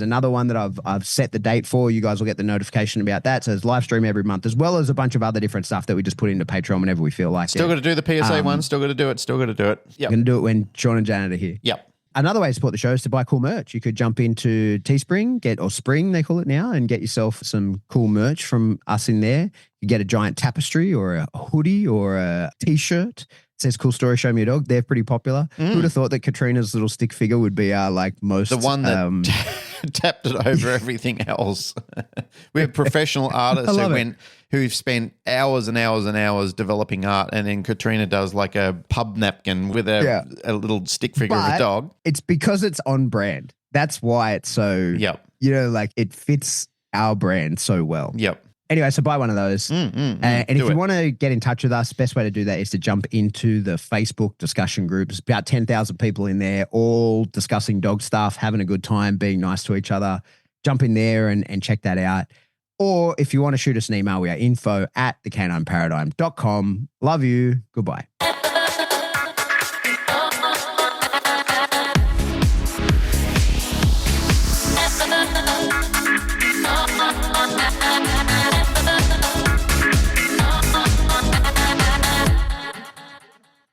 another one that I've set the date for. You guys will get the notification about that. So there's live stream every month, as well as a bunch of other different stuff that we just put into Patreon whenever we feel like Still got to do the PSA one. Still got to do it. Yep. We're going to do it when Sean and Janet are here. Yep. Another way to support the show is to buy cool merch. You could jump into Teespring, or Spring, they call it now, and get yourself some cool merch from us in there. You get a giant tapestry or a hoodie or a T-shirt. It says "Cool Story, Show Me Your Dog." They're pretty popular. Who would have thought that Katrina's little stick figure would be our most... The one that tapped it over everything else. We have professional artists who've spent hours and hours and hours developing art, and then Katrina does like a pub napkin with a little stick figure of a dog. It's because it's on brand. That's why it's so... Yep. It fits our brand so well. Yep. Anyway, so buy one of those. And if you want to get in touch with us, best way to do that is to jump into the Facebook discussion groups. About 10,000 people in there, all discussing dog stuff, having a good time, being nice to each other. Jump in there and check that out. Or if you want to shoot us an email, we are info@thecanineparadigm.com. Love you. Goodbye.